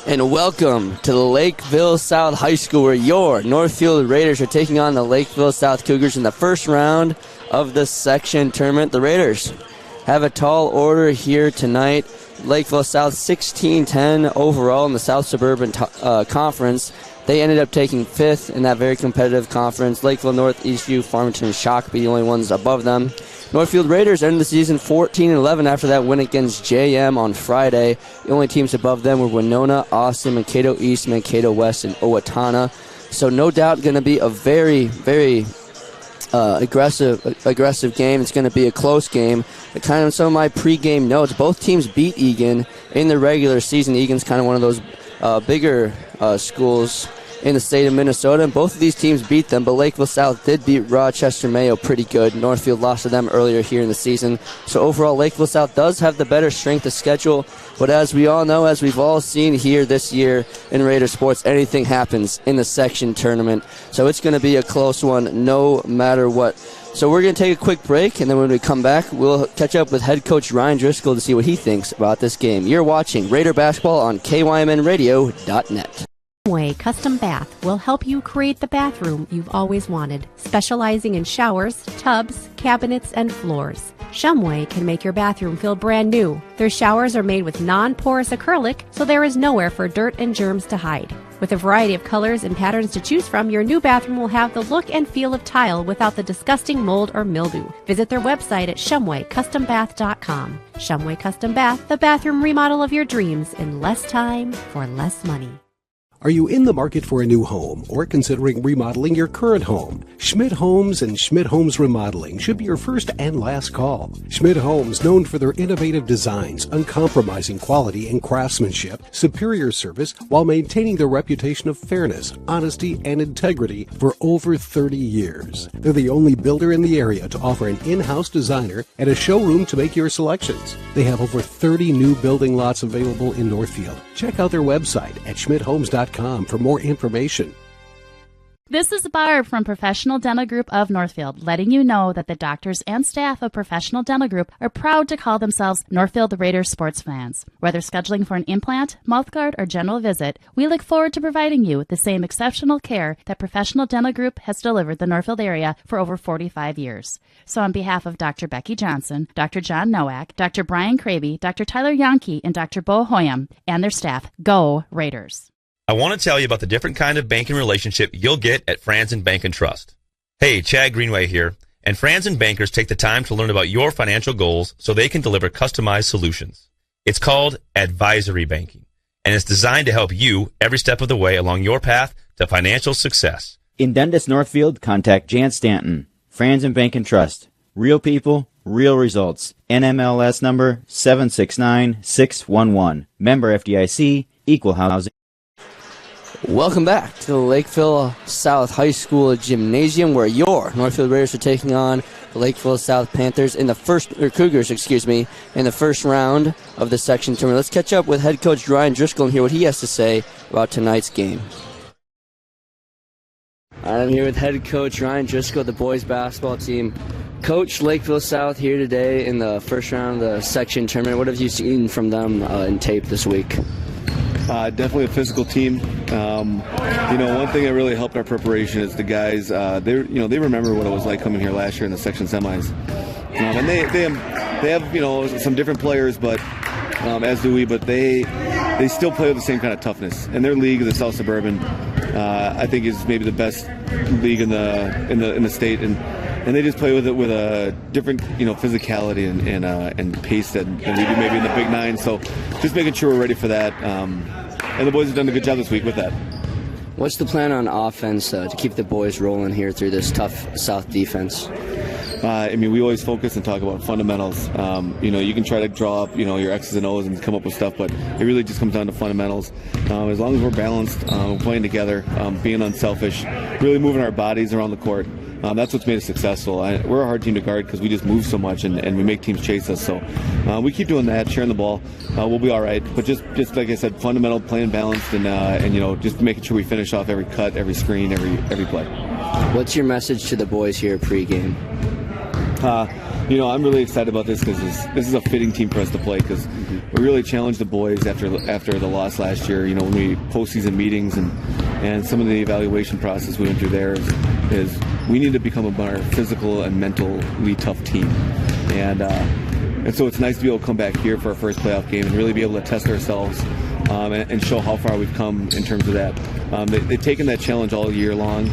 And welcome to the Lakeville South High School, where your Northfield Raiders are taking on the Lakeville South Cougars in the first round of the section tournament. The Raiders have a tall order here tonight. Lakeville South 16-10 overall in the South Suburban Conference. They ended up taking fifth in that very competitive conference. Lakeville North, Eastview, Farmington, and Shakopee, the only ones above them. Northfield Raiders ended the season 14-11 after that win against JM on Friday. The only teams above them were Winona, Austin, Mankato East, Mankato West, and Owatonna. So no doubt going to be a very, very aggressive game. It's going to be a close game. Kind of some of my pregame notes. Both teams beat Egan in the regular season. Egan's kind of one of those bigger schools in the state of Minnesota, and both of these teams beat them, but Lakeville South did beat Rochester Mayo pretty good. Northfield lost to them earlier here in the season. So overall, Lakeville South does have the better strength of schedule, but as we all know, as we've all seen here this year in Raider sports, anything happens in the section tournament. So it's going to be a close one no matter what. So we're going to take a quick break, and then when we come back, we'll catch up with head coach Ryan Driscoll to see what he thinks about this game. You're watching Raider Basketball on KYMNradio.net. Shumway Custom Bath will help you create the bathroom you've always wanted, specializing in showers, tubs, cabinets, and floors. Shumway can make your bathroom feel brand new. Their showers are made with non-porous acrylic, so there is nowhere for dirt and germs to hide. With a variety of colors and patterns to choose from, your new bathroom will have the look and feel of tile without the disgusting mold or mildew. Visit their website at shumwaycustombath.com. Shumway Custom Bath, the bathroom remodel of your dreams in less time for less money. Are you in the market for a new home or considering remodeling your current home? Schmidt Homes and Schmidt Homes Remodeling should be your first and last call. Schmidt Homes, known for their innovative designs, uncompromising quality and craftsmanship, superior service, while maintaining their reputation of fairness, honesty, and integrity for over 30 years. They're the only builder in the area to offer an in-house designer and a showroom to make your selections. They have over 30 new building lots available in Northfield. Check out their website at schmidthomes.com for more information. This is Barb from Professional Dental Group of Northfield, letting you know that the doctors and staff of Professional Dental Group are proud to call themselves Northfield Raiders sports fans. Whether scheduling for an implant, mouthguard, or general visit, we look forward to providing you the same exceptional care that Professional Dental Group has delivered the Northfield area for over 45 years. So on behalf of Dr. Becky Johnson, Dr. John Nowak, Dr. Brian Kraby, Dr. Tyler Yonke, and Dr. Bo Hoyam, and their staff, go Raiders. I want to tell you about the different kind of banking relationship you'll get at Franzen Bank and Trust. Hey, Chad Greenway here, and Franzen bankers take the time to learn about your financial goals so they can deliver customized solutions. It's called advisory banking, and it's designed to help you every step of the way along your path to financial success. In Dundas, Northfield, contact Jan Stanton, Franzen Bank and Trust. Real people, real results. NMLS number 769611. Member FDIC, Equal Housing. Welcome back to the Lakeville South High School Gymnasium, where your Northfield Raiders are taking on the Lakeville South Panthers in the Cougars, in the first round of the section tournament. Let's catch up with head coach Ryan Driscoll and hear what he has to say about tonight's game. I'm here with head coach Ryan Driscoll, the boys basketball team. Coach, Lakeville South here today in the first round of the section tournament. What have you seen from them in tape this week? Definitely a physical team. One thing that really helped our preparation is the guys. They remember what it was like coming here last year in the section semis, and they have some different players, but as do we. But they still play with the same kind of toughness. And their league, the South Suburban, I think is maybe the best league in the state, and they just play with it with a different physicality and pace than we do maybe in the Big Nine. So just making sure we're ready for that. And the boys have done a good job this week with that. What's the plan on offense to keep the boys rolling here through this tough South defense? We always focus and talk about fundamentals. You can try to draw up, your X's and O's and come up with stuff, but it really just comes down to fundamentals. As long as we're balanced, playing together, being unselfish, really moving our bodies around the court, that's what's made us successful. We're a hard team to guard because we just move so much and we make teams chase us. So we keep doing that, sharing the ball. We'll be all right. But just like I said, fundamental, playing balanced, and just making sure we finish off every cut, every screen, every play. What's your message to the boys here pregame? I'm really excited about this because this is a fitting team for us to play because we really challenged the boys after the loss last year. When we postseason meetings and some of the evaluation process we went through there is we need to become a more physical and mentally tough team. And so it's nice to be able to come back here for our first playoff game and really be able to test ourselves and show how far we've come in terms of that. They've taken that challenge all year long.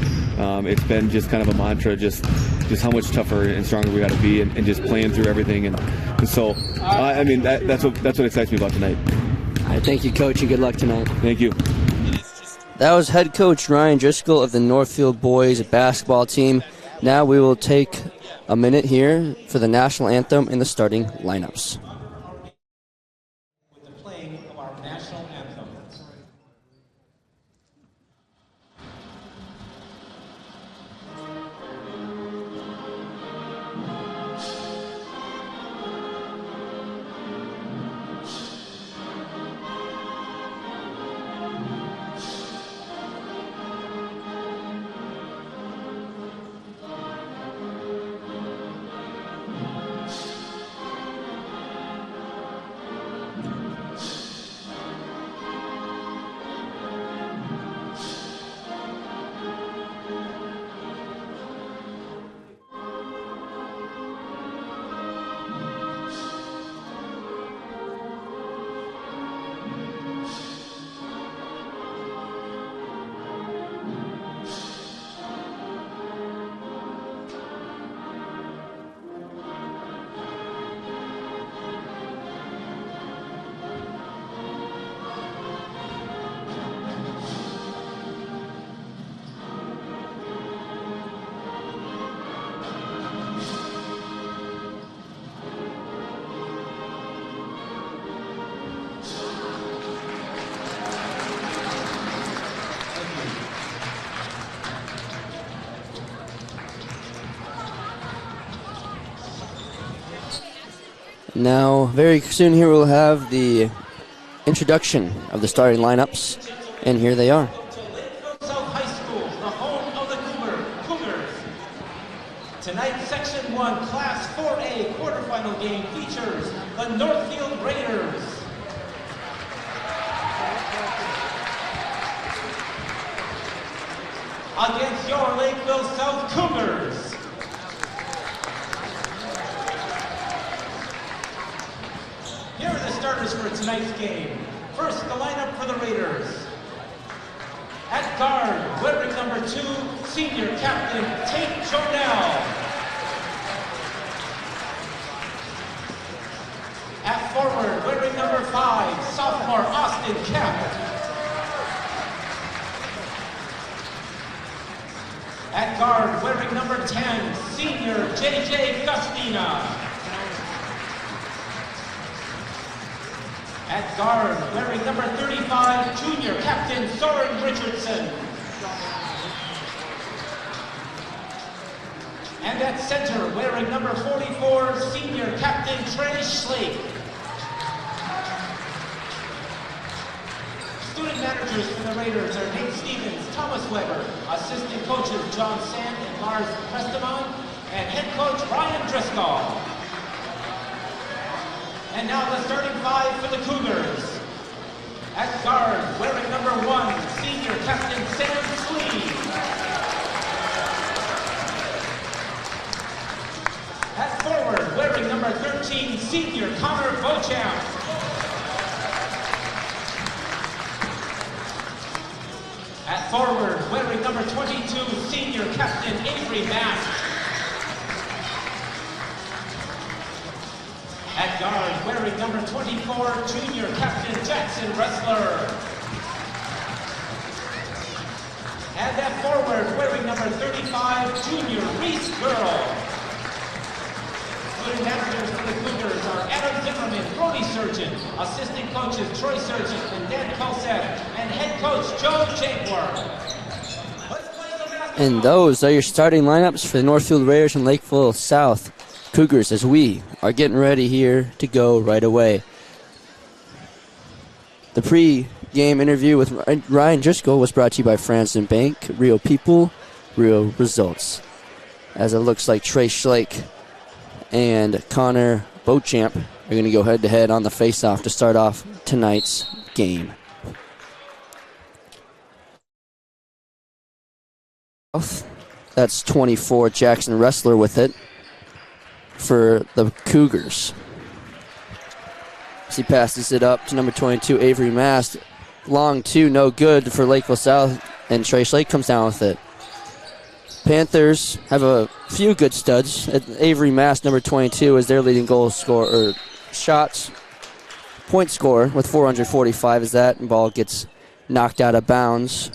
It's been just kind of a mantra, just how much tougher and stronger we got to be, and just playing through everything. And so, that's what excites me about tonight. All right, thank you, Coach, and good luck tonight. Thank you. That was head coach Ryan Driscoll of the Northfield boys basketball team. Now we will take a minute here for the national anthem and the starting lineups. With the playing of our national anthem. Now, very soon here we'll have the introduction of the starting lineups, and here they are. Lakeville South High School, the home of the Cougars. Tonight's Section 1 Class 4A quarterfinal game features the Northfield Raiders. Against your Lakeville South Cougars. Here are the starters for tonight's game. First, the lineup for the Raiders. At guard, wearing number 2, senior captain Tate Jornell. At forward, wearing number 5, sophomore Austin Kapp. At guard, wearing number 10, senior JJ Gustina. At guard, wearing number 35, junior captain Soren Richardson. And at center, wearing number 44, senior captain Trey Schlake. Student managers for the Raiders are Nate Stevens, Thomas Weber, assistant coaches John Sand and Lars Prestemon, and head coach Ryan Driscoll. And now the starting 5 for the Cougars. At guard, wearing number 1, senior captain Sam Slee. At forward, wearing number 13, senior Connor Beauchamp. At forward, wearing number 22, senior captain Avery Mask. At guard, wearing number 24, junior captain Jackson Wrestler. And at forward, wearing number 35, junior Reese Girl. Student managers for the Cougars are Adam Zimmerman, Brody Surgeon, assistant coaches Troy Surgeon and Dan Colsett, and head coach Joe Jaguar. And those are your starting lineups for the Northfield Raiders and Lakeville South Cougars as we are getting ready here to go right away. The pre-game interview with Ryan Driscoll was brought to you by Franzen Bank. Real people, real results. As it looks like Trey Schlake and Connor Beauchamp are going to go head-to-head on the face-off to start off tonight's game. That's 24. Jackson Wrestler with it for the Cougars. He passes it up to number 22, Avery Mast. Long two, no good for Lakeville South, and Trey Schlake comes down with it. Panthers have a few good studs. Avery Mast, number 22, is their leading goal scorer, or shots, point scorer with 445 as that ball gets knocked out of bounds.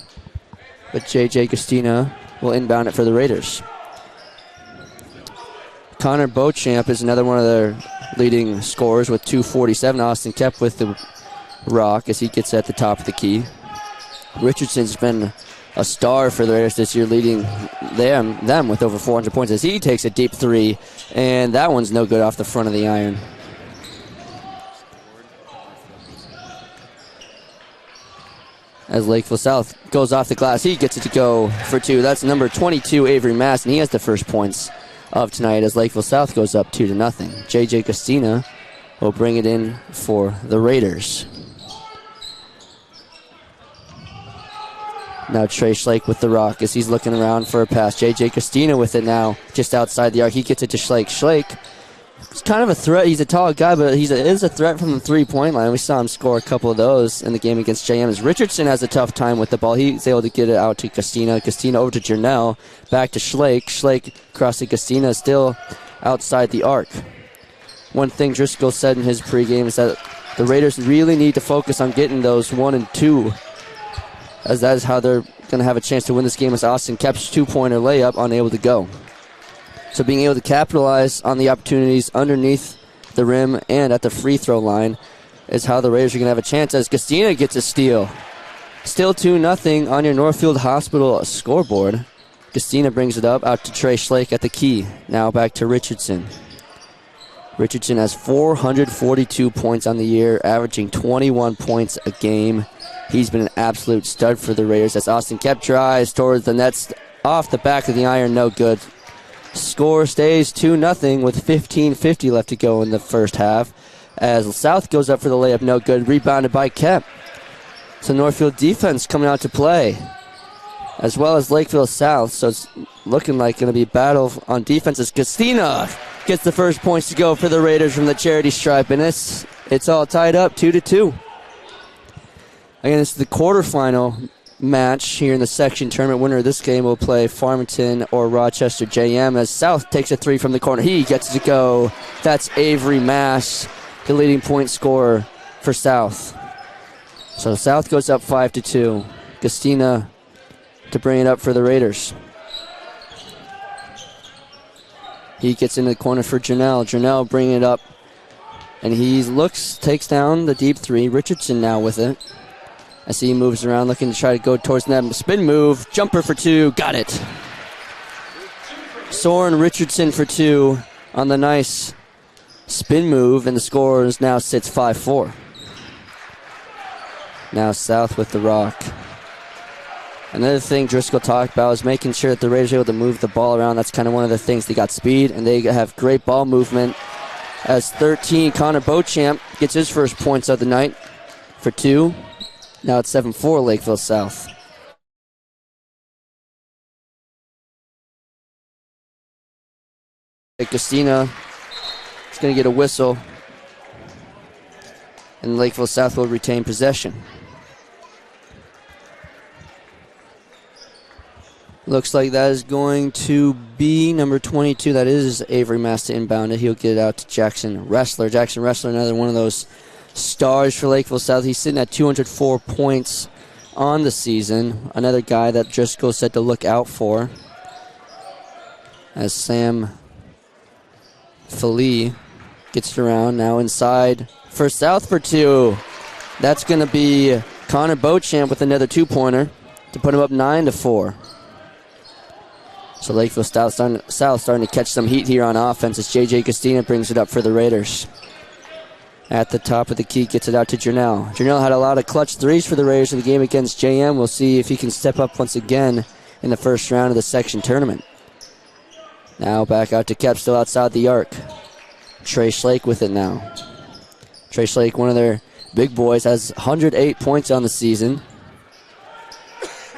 But J.J. Castina will inbound it for the Raiders. Connor Beauchamp is another one of their leading scorers with 247. Austin Kep with the rock as he gets at the top of the key. Richardson's been a star for the Raiders this year, leading them with over 400 points as he takes a deep three, and that one's no good off the front of the iron. As Lakeville South goes off the glass, he gets it to go for two. That's number 22, Avery Mast, and he has the first points of tonight as Lakeville South goes up 2-0. J.J. Castina will bring it in for the Raiders. Now Trey Schlake with the rock as he's looking around for a pass. J.J. Castina with it now just outside the arc. He gets it to Schlake. Schlake is kind of a threat. He's a tall guy, but he is a threat from the three-point line. We saw him score a couple of those in the game against JM. As Richardson has a tough time with the ball. He's able to get it out to Castina. Castina over to Jernell. Back to Schlake. Schlake crossing Castina, still outside the arc. One thing Driscoll said in his pregame is that the Raiders really need to focus on getting those 1 and 2, as that is how they're going to have a chance to win this game, as Austin Kep's two-pointer layup unable to go. So being able to capitalize on the opportunities underneath the rim and at the free throw line is how the Raiders are going to have a chance, as Castina gets a steal. Still 2-0 on your Northfield Hospital scoreboard. Castina brings it up out to Trey Schlake at the key. Now back to Richardson. Richardson has 442 points on the year, averaging 21 points a game. He's been an absolute stud for the Raiders as Austin Kep drives towards the nets off the back of the iron, no good. Score stays 2-0 with 15:50 left to go in the first half as South goes up for the layup, no good. Rebounded by Kep. So Northfield defense coming out to play, as well as Lakeville South. So it's looking like going to be a battle on defense as Castina gets the first points to go for the Raiders from the charity stripe, and it's all tied up 2-2. Again, this is the quarterfinal match here in the section tournament. Winner of this game will play Farmington or Rochester JM as South takes a three from the corner. He gets it to go. That's Avery Mast, the leading point scorer for South. So South goes up 5-2. Castina to bring it up for the Raiders. He gets into the corner for Janelle. Janelle bringing it up, and he takes down the deep three. Richardson now with it, as he moves around looking to try to go towards the net. Spin move, jumper for two, got it. Soren Richardson for two on the nice spin move, and the score now sits 5-4. Now South with the rock. Another thing Driscoll talked about is making sure that the Raiders are able to move the ball around. That's kind of one of the things. They got speed, and they have great ball movement. As 13, Connor Beauchamp gets his first points of the night for two. Now it's 7-4 Lakeville South. Castina is going to get a whistle, and Lakeville South will retain possession. Looks like that is going to be number 22. That is Avery Mast to inbound it. He'll get it out to Jackson Wrestler. Jackson Wrestler, another one of those stars for Lakeville South. He's sitting at 204 points on the season. Another guy that Driscoll said to look out for. As Sam Philly gets it around now inside for South for two. That's going to be Connor Beauchamp with another two-pointer to put him up 9-4. So Lakeville South starting to catch some heat here on offense as J.J. Castina brings it up for the Raiders. At the top of the key, gets it out to Jernell. Jernell had a lot of clutch threes for the Raiders in the game against JM. We'll see if he can step up once again in the first round of the section tournament. Now back out to Kep, still outside the arc. Trey Schlake with it now. Trey Schlake, one of their big boys, has 108 points on the season.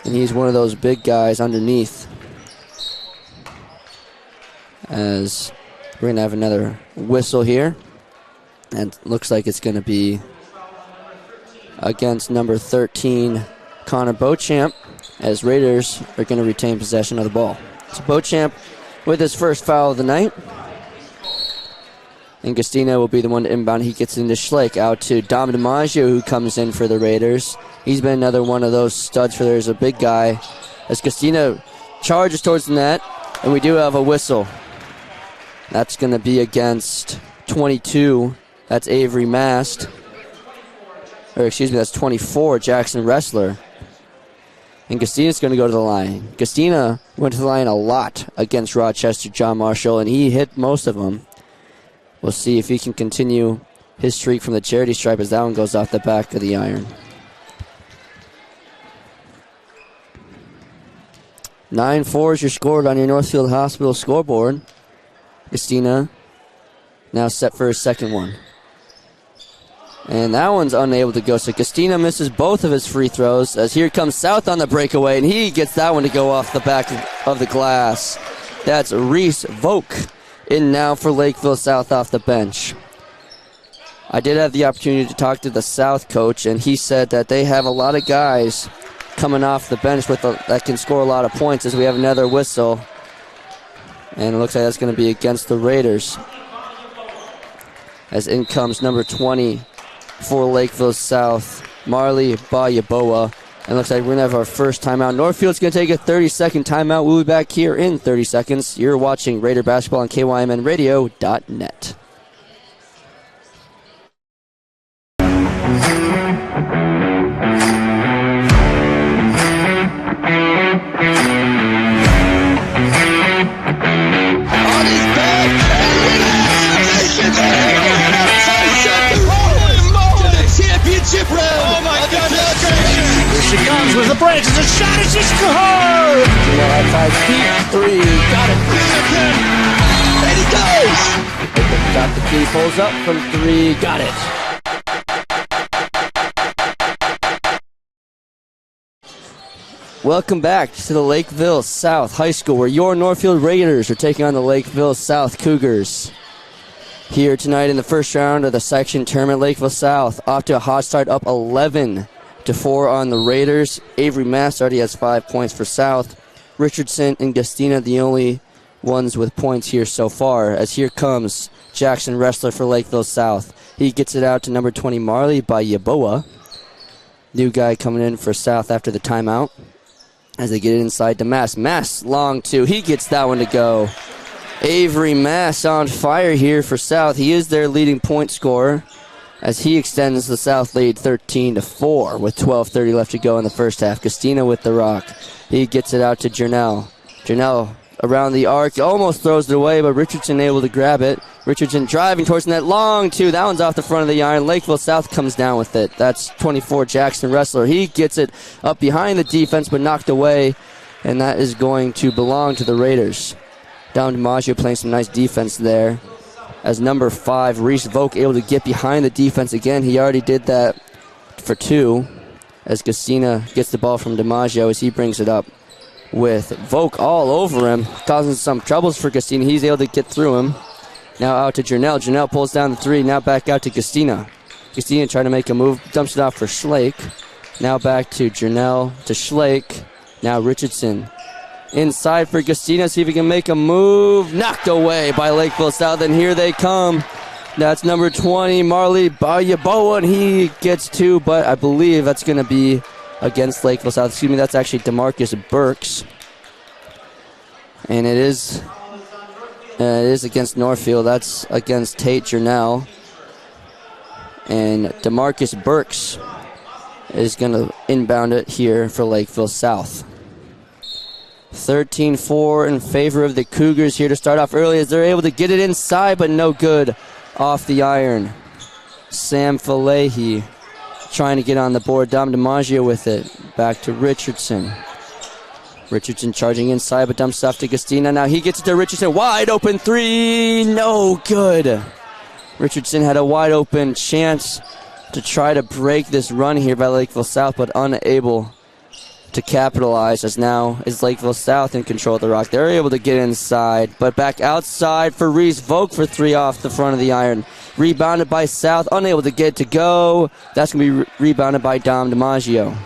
And he's one of those big guys underneath. As we're going to have another whistle here. And looks like it's going to be against number 13, Connor Beauchamp, as Raiders are going to retain possession of the ball. So Beauchamp with his first foul of the night. And Gustina will be the one to inbound. He gets into Schlake, out to Dom DiMaggio, who comes in for the Raiders. He's been another one of those studs for there's a big guy. As Gustina charges towards the net, and we do have a whistle. That's going to be against 22. That's Avery Mast. Or excuse me, that's 24, Jackson Wrestler. And Gustina's going to go to the line. Gustina went to the line a lot against Rochester John Marshall, and he hit most of them. We'll see if he can continue his streak from the charity stripe as that one goes off the back of the iron. 9-4 is your score on your Northfield Hospital scoreboard. Gustina now set for his second one. And that one's unable to go. So Gustina misses both of his free throws as here comes South on the breakaway, and he gets that one to go off the back of the glass. That's Reese Volk in now for Lakeville South off the bench. I did have the opportunity to talk to the South coach, and he said that they have a lot of guys coming off the bench that can score a lot of points as we have another whistle. And it looks like that's going to be against the Raiders. As in comes number 20 for Lakeville South, Marley Bayaboa. And looks like we're going to have our first timeout. Northfield's going to take a 30-second timeout. We'll be back here in 30 seconds. You're watching Raider Basketball on KYMNradio.net. Championship round. Oh my God! Here she comes with the breaks. It's a shot and she scores! You know, outside deep three. Got it. And he goes! Got the key. Pulls up from three. Got it. Welcome back to the Lakeville South High School, where your Northfield Raiders are taking on the Lakeville South Cougars. Here tonight in the first round of the section tournament, Lakeville South off to a hot start, up 11-4 on the Raiders. Avery Mast already has 5 points for South. Richardson and Gustina the only ones with points here so far, as here comes Jackson Wrestler for Lakeville South. He gets it out to number 20 Marley by Yaboa. New guy coming in for South after the timeout as they get it inside to Mast. Mast long two. He gets that one to go. Avery Mast on fire here for South. He is their leading point scorer as he extends the South lead 13-4 with 12:30 left to go in the first half. Gustina with the rock. He gets it out to Jernell. Jernell around the arc, almost throws it away, but Richardson able to grab it. Richardson driving towards the net, long two. That one's off the front of the iron. Lakeville South comes down with it. That's 24 Jackson Wrestler. He gets it up behind the defense, but knocked away, and that is going to belong to the Raiders. Dom DiMaggio playing some nice defense there. As number 5, Reese Volk, able to get behind the defense again. He already did that for 2. As Gustina gets the ball from DiMaggio as he brings it up with Volk all over him, causing some troubles for Gustina. He's able to get through him. Now out to Jernell. Jernell pulls down the 3. Now back out to Gustina. Gustina trying to make a move. Dumps it off for Schlake. Now back to Jernell to Schlake. Now Richardson. Inside for Gustina, see if he can make a move. Knocked away by Lakeville South, and here they come. That's number 20, Marley Bayaboa, and he gets 2, but I believe that's going to be against Lakeville South. Excuse me, that's actually DeMarcus Burks. And it is against Northfield. That's against Tate Jernell. And DeMarcus Burks is going to inbound it here for Lakeville South. 13-4 in favor of the Cougars here to start off early as they're able to get it inside, but no good off the iron. Sam Falahi trying to get on the board. Dom DiMaggio with it. Back to Richardson. Richardson charging inside, but dumps off to Gustina. Now he gets it to Richardson. Wide open 3. No good. Richardson had a wide open chance to try to break this run here by Lakeville South, but unable to capitalize, as now is Lakeville South in control of the rock. They're able to get inside, but back outside for Reese Volk for 3 off the front of the iron. Rebounded by South, unable to get to go. That's going to be rebounded by Dom DiMaggio.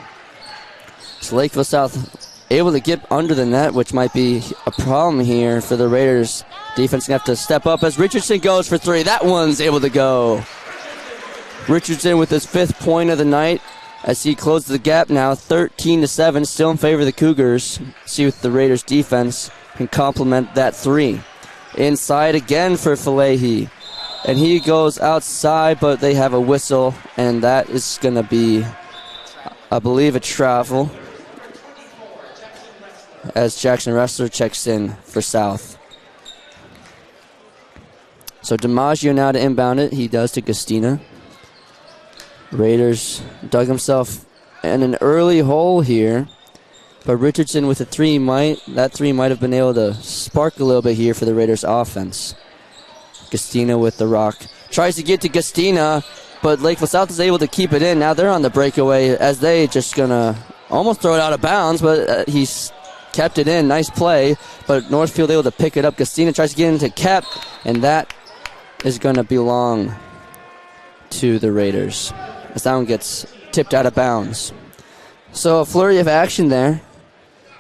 So Lakeville South able to get under the net, which might be a problem here for the Raiders. Defense going to have to step up as Richardson goes for 3. That one's able to go. Richardson with his 5th point of the night as he closes the gap now, 13-7, still in favor of the Cougars. See if the Raiders defense can complement that 3. Inside again for Falehi. And he goes outside, but they have a whistle, and that is going to be, I believe, a travel as Jackson Wrestler checks in for South. So DiMaggio now to inbound it. He does to Gustina. Raiders dug himself in an early hole here, but Richardson with a 3 might have been able to spark a little bit here for the Raiders offense. Gustina with the rock. Tries to get to Gustina, but Lakeville South is able to keep it in. Now they're on the breakaway as they just going to almost throw it out of bounds, but he's kept it in. Nice play, but Northfield able to pick it up. Gustina tries to get into Kep, and that is going to belong to the Raiders as that one gets tipped out of bounds. So a flurry of action there.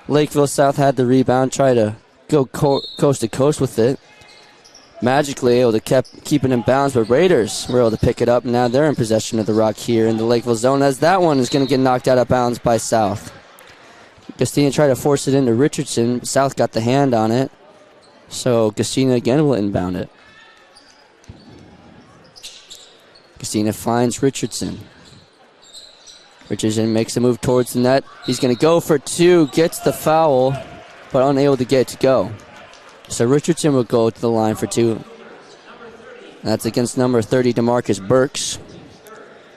Lakeville South had the rebound, try to go coast to coast with it. Magically able to keep it in bounds, but Raiders were able to pick it up. Now they're in possession of the rock here in the Lakeville zone, as that one is going to get knocked out of bounds by South. Gustina tried to force it into Richardson. South got the hand on it, so Gustina again will inbound it. Gustina finds Richardson. Richardson makes a move towards the net. He's going to go for 2, gets the foul, but unable to get it to go. So Richardson will go to the line for 2. That's against number 30, DeMarcus Burks.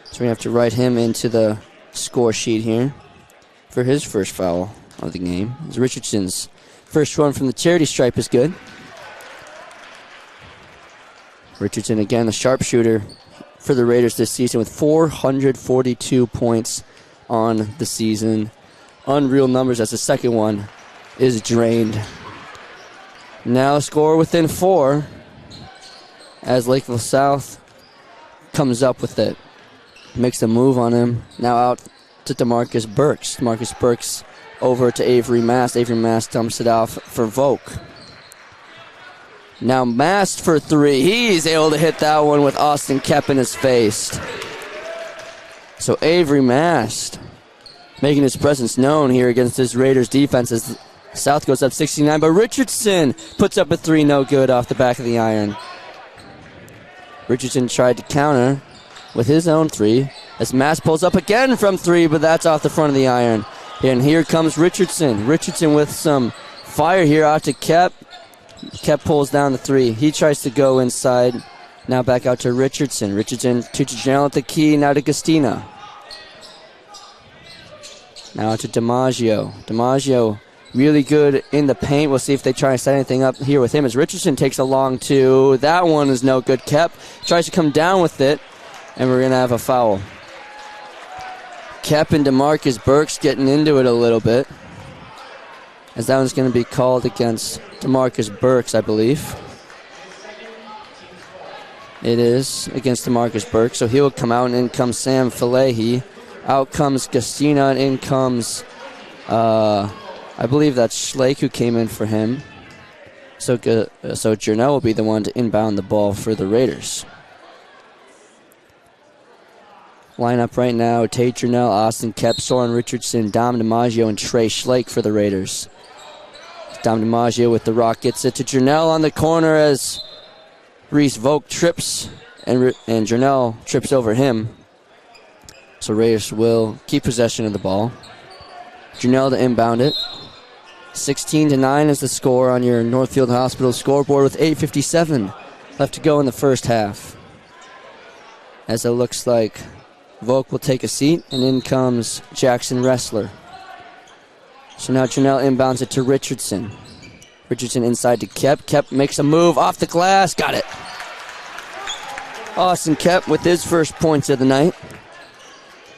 So we have to write him into the score sheet here for his first foul of the game. Richardson's first one from the charity stripe is good. Richardson again, a sharpshooter for the Raiders this season with 442 points on the season. Unreal numbers as the second one is drained. Now a score within 4 as Lakeville South comes up with it. Makes a move on him. Now out to DeMarcus Burks. DeMarcus Burks over to Avery Mast. Avery Mast dumps it off for Volk. Now Mast for 3. He's able to hit that one with Austin Kep in his face. So Avery Mast making his presence known here against this Raiders defense as South goes up 69, but Richardson puts up a 3, no good off the back of the iron. Richardson tried to counter with his own 3 as Mast pulls up again from 3, but that's off the front of the iron. And here comes Richardson. Richardson with some fire here out to Kep. Kep pulls down the 3. He tries to go inside. Now back out to Richardson. Richardson to Janelle at the key. Now to Gustina. Now to DiMaggio. DiMaggio really good in the paint. We'll see if they try to set anything up here with him as Richardson takes a long 2. That one is no good. Kep tries to come down with it, and we're going to have a foul. Kep and DeMarcus Burks getting into it a little bit, as that one's going to be called against DeMarcus Burks, I believe. It is against DeMarcus Burks, so he'll come out, and in comes Sam Falehi. Out comes Gustina, and in comes, I believe that's Schlake who came in for him. So Jernell will be the one to inbound the ball for the Raiders. Lineup right now, Tate Jernell, Austin Kep, Soren Richardson, Dom DiMaggio, and Trey Schlake for the Raiders. Dom DiMaggio with the rock gets it to Jernell on the corner as Reese Volk trips, and Jernell trips over him. So Raiders will keep possession of the ball. Jernell to inbound it. 16-9 is the score on your Northfield Hospital scoreboard with 8:57 left to go in the first half. As it looks like Volk will take a seat, and in comes Jackson Wrestler. So now Jernell inbounds it to Richardson. Richardson inside to Kep. Kep makes a move off the glass. Got it. Austin Kep with his first points of the night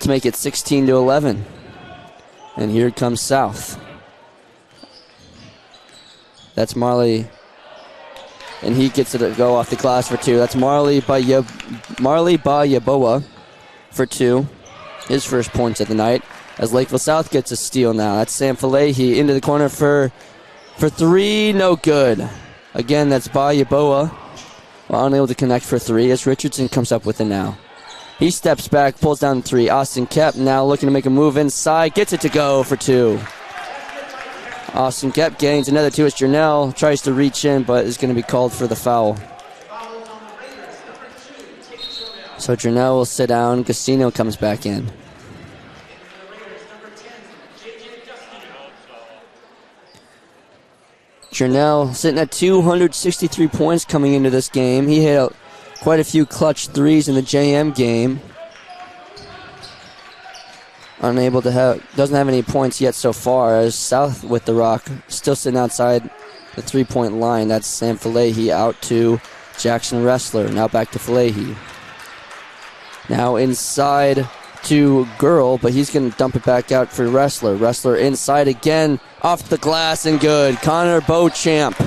to make it 16-11. And here comes South. That's Marley, and he gets it to go off the glass for 2. That's Marley Bayaboa for 2. His first points of the night. As Lakeville South gets a steal now. That's Sam Falehi into the corner for 3. No good. Again, that's Bayaboa. Well, unable to connect for 3 as Richardson comes up with it now. He steps back, pulls down 3. Austin Kep now looking to make a move inside. Gets it to go for 2. Austin Kep gains another 2 as Jernell tries to reach in, but is going to be called for the foul. So Jernell will sit down. Gastino comes back in. Jernell sitting at 263 points coming into this game. He hit quite a few clutch threes in the JM game. Doesn't have any points yet so far, as South with the rock, still sitting outside the 3-point line. That's Sam Falehi out to Jackson Wrestler. Now back to Falehi. Now inside to Girl, but he's going to dump it back out for Wrestler. Wrestler inside again, off the glass and good. Connor Beauchamp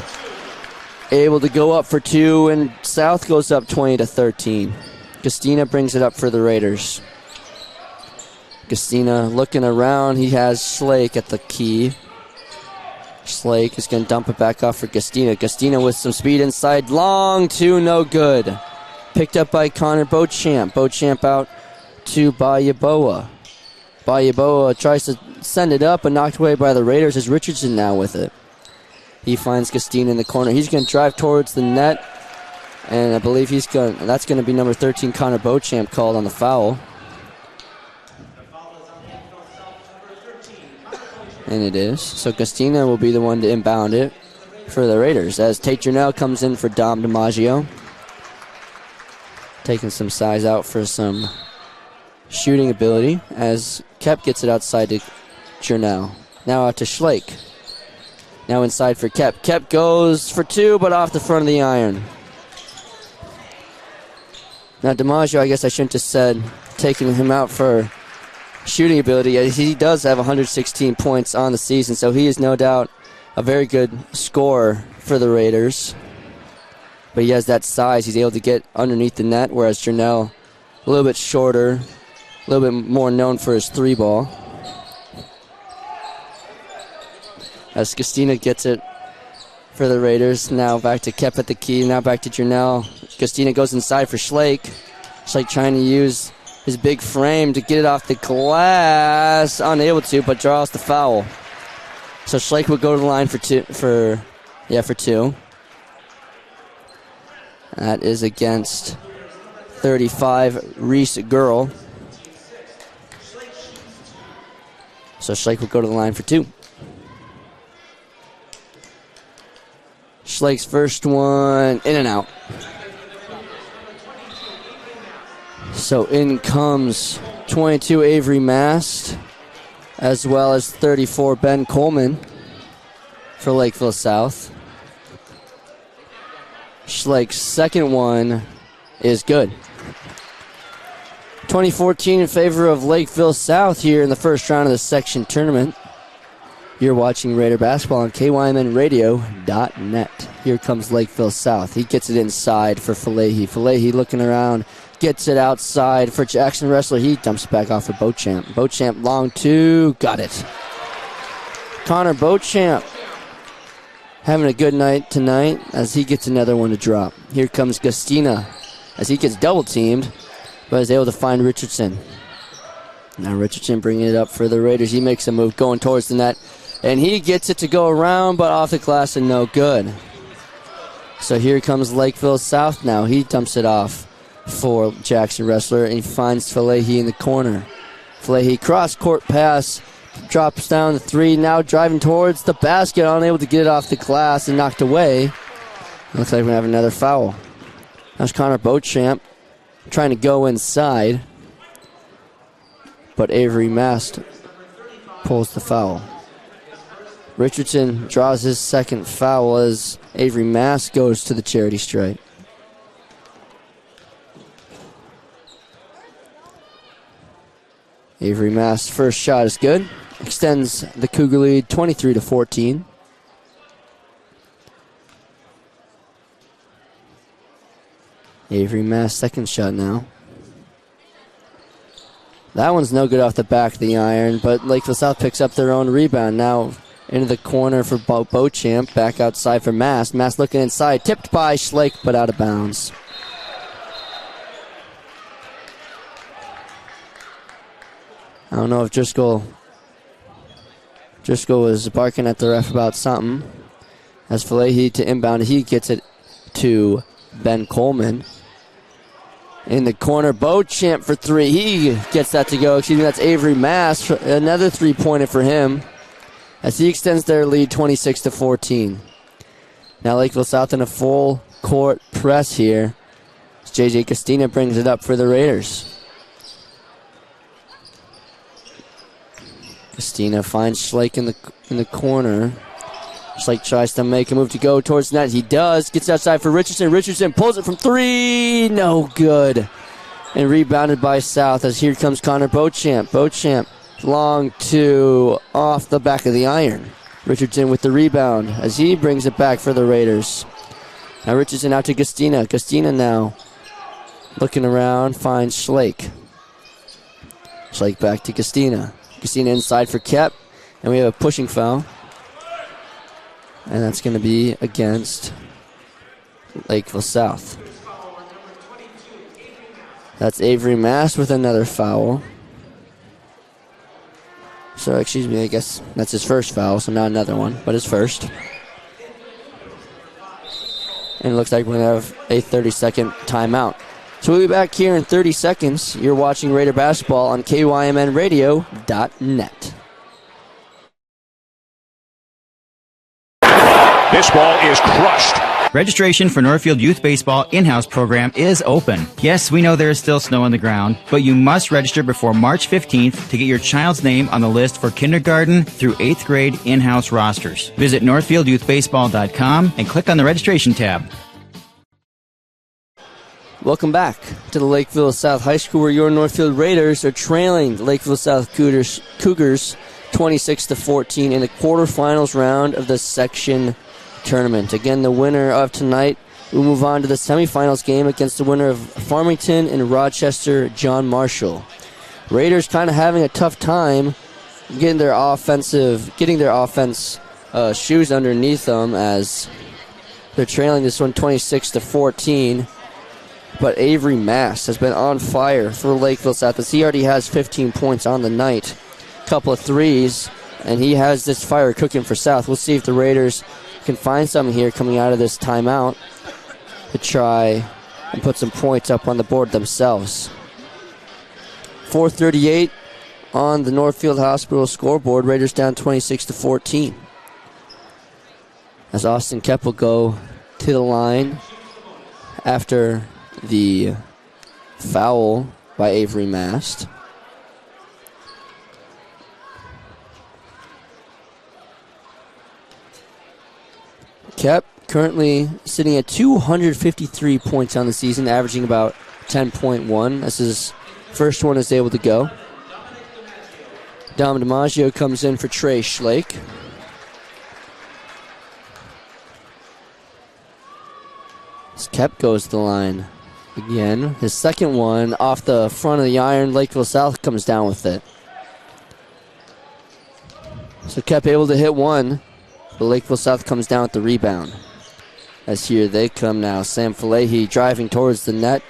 able to go up for 2, and South goes up 20-13. Gastina brings it up for the Raiders. Gastina looking around. He has Schlake at the key. Schlake is going to dump it back off for Gastina. Gastina with some speed inside. Long 2, no good. Picked up by Connor Beauchamp. Beauchamp out to Bayaboa. Bayaboa tries to send it up, but knocked away by the Raiders as Richardson now with it. He finds Gastina in the corner. He's going to drive towards the net, and I believe that's going to be number 13, Connor Beauchamp, called on the foul. And it is. So Gastina will be the one to inbound it for the Raiders as Tate Jernell comes in for Dom DiMaggio. Taking some size out for some shooting ability as Kep gets it outside to Jernell. Now out to Schlake. Now inside for Kep. Kep goes for 2, but off the front of the iron. Now DiMaggio, I guess I shouldn't have said taking him out for shooting ability. He does have 116 points on the season, so he is no doubt a very good scorer for the Raiders. But he has that size. He's able to get underneath the net, whereas Jernell, a little bit shorter, a little bit more known for his 3-ball. As Gastina gets it for the Raiders. Now back to Kep at the key. Now back to Jernell. Gastina goes inside for Schlake. Schlake trying to use his big frame to get it off the glass. Unable to, but draws the foul. So Schlake will go to the line for 2. That is against 35, Reese Girl. So Schlake will go to the line for 2. Schlake's first one, in and out. So in comes 22, Avery Mast, as well as 34, Ben Coleman for Lakeville South. Schlake's second one is good. 2014 in favor of Lakeville South here in the first round of the section tournament. You're watching Raider basketball on KYMNradio.net. Here comes Lakeville South. He gets it inside for Falehi. Falehi looking around, gets it outside for Jackson Wrestler. He dumps it back off for Beauchamp. Beauchamp long 2, got it. Connor Beauchamp having a good night tonight as he gets another one to drop. Here comes Gastina as he gets double teamed, but is able to find Richardson. Now Richardson bringing it up for the Raiders. He makes a move going towards the net, and he gets it to go around, but off the glass and no good. So here comes Lakeville South now. He dumps it off for Jackson Wrestler, and he finds Falehi in the corner. Falehi cross-court pass, drops down the 3, now driving towards the basket, unable to get it off the glass and knocked away. Looks like we're going to have another foul. That's Connor Beauchamp trying to go inside, but Avery Mast pulls the foul. Richardson draws his second foul as Avery Mast goes to the charity stripe. Avery Mast's first shot is good. Extends the Cougar lead 23-14. Avery Mast's second shot now. That one's no good off the back of the iron, but Lakeville South picks up their own rebound. Now into the corner for Beauchamp. Back outside for Mast. Mast looking inside. Tipped by Schlake, but out of bounds. I don't know if Driscoll was barking at the ref about something. As Falehi to inbound, he gets it to Ben Coleman. In the corner, Beauchamp for three. He gets that to go. Excuse me, that's Avery Mast. Another three-pointer for him as he extends their lead 26-14. Now Lakeville South in a full court press here. As J.J. Castina brings it up for the Raiders. Castina finds Schlake in the corner. Schlake tries to make a move to go towards net. He does. Gets outside for Richardson. Richardson pulls it from three. No good. And rebounded by South as here comes Connor Beauchamp. Beauchamp long two off the back of the iron. Richardson with the rebound as he brings it back for the Raiders. Now Richardson out to Castina. Castina now looking around, finds Schlake. Schlake back to Castina. Castina inside for Kep. And we have a pushing foul. And that's going to be against Lakeville South. That's Avery Mast with another foul. So, excuse me, I guess that's his first foul, so not another one, but his first. And it looks like we're going to have a 30-second timeout. So we'll be back here in 30 seconds. You're watching Raider Basketball on KYMNradio.net. This ball is crushed. Registration for Northfield Youth Baseball in-house program is open. Yes, we know there is still snow on the ground, but you must register before March 15th to get your child's name on the list for kindergarten through 8th grade in-house rosters. Visit northfieldyouthbaseball.com and click on the registration tab. Welcome back to the Lakeville South High School, where your Northfield Raiders are trailing the Lakeville South Cougars 26-14 in the quarterfinals round of the section tournament. Again, the winner of tonight will move on to the semifinals game against the winner of Farmington and Rochester, John Marshall. Raiders kind of having a tough time getting their offense shoes underneath them as they're trailing this one 26-14. But Avery Mast has been on fire for Lakeville South as he already has 15 points on the night. Couple of threes, and he has this fire cooking for South. We'll see if the Raiders can find something here coming out of this timeout to try and put some points up on the board themselves. 4:38 on the Northfield Hospital scoreboard. Raiders down 26-14. As Austin Kep will go to the line after the foul by Avery Mast. Kep currently sitting at 253 points on the season, averaging about 10.1. That's his first one is able to go. Dom DiMaggio comes in for Trey Schlake. As Kep goes to the line again. His second one off the front of the iron. Lakeville South comes down with it. So Kep able to hit one, but Lakeville South comes down with the rebound. As here they come now. Sam Falehi driving towards the net.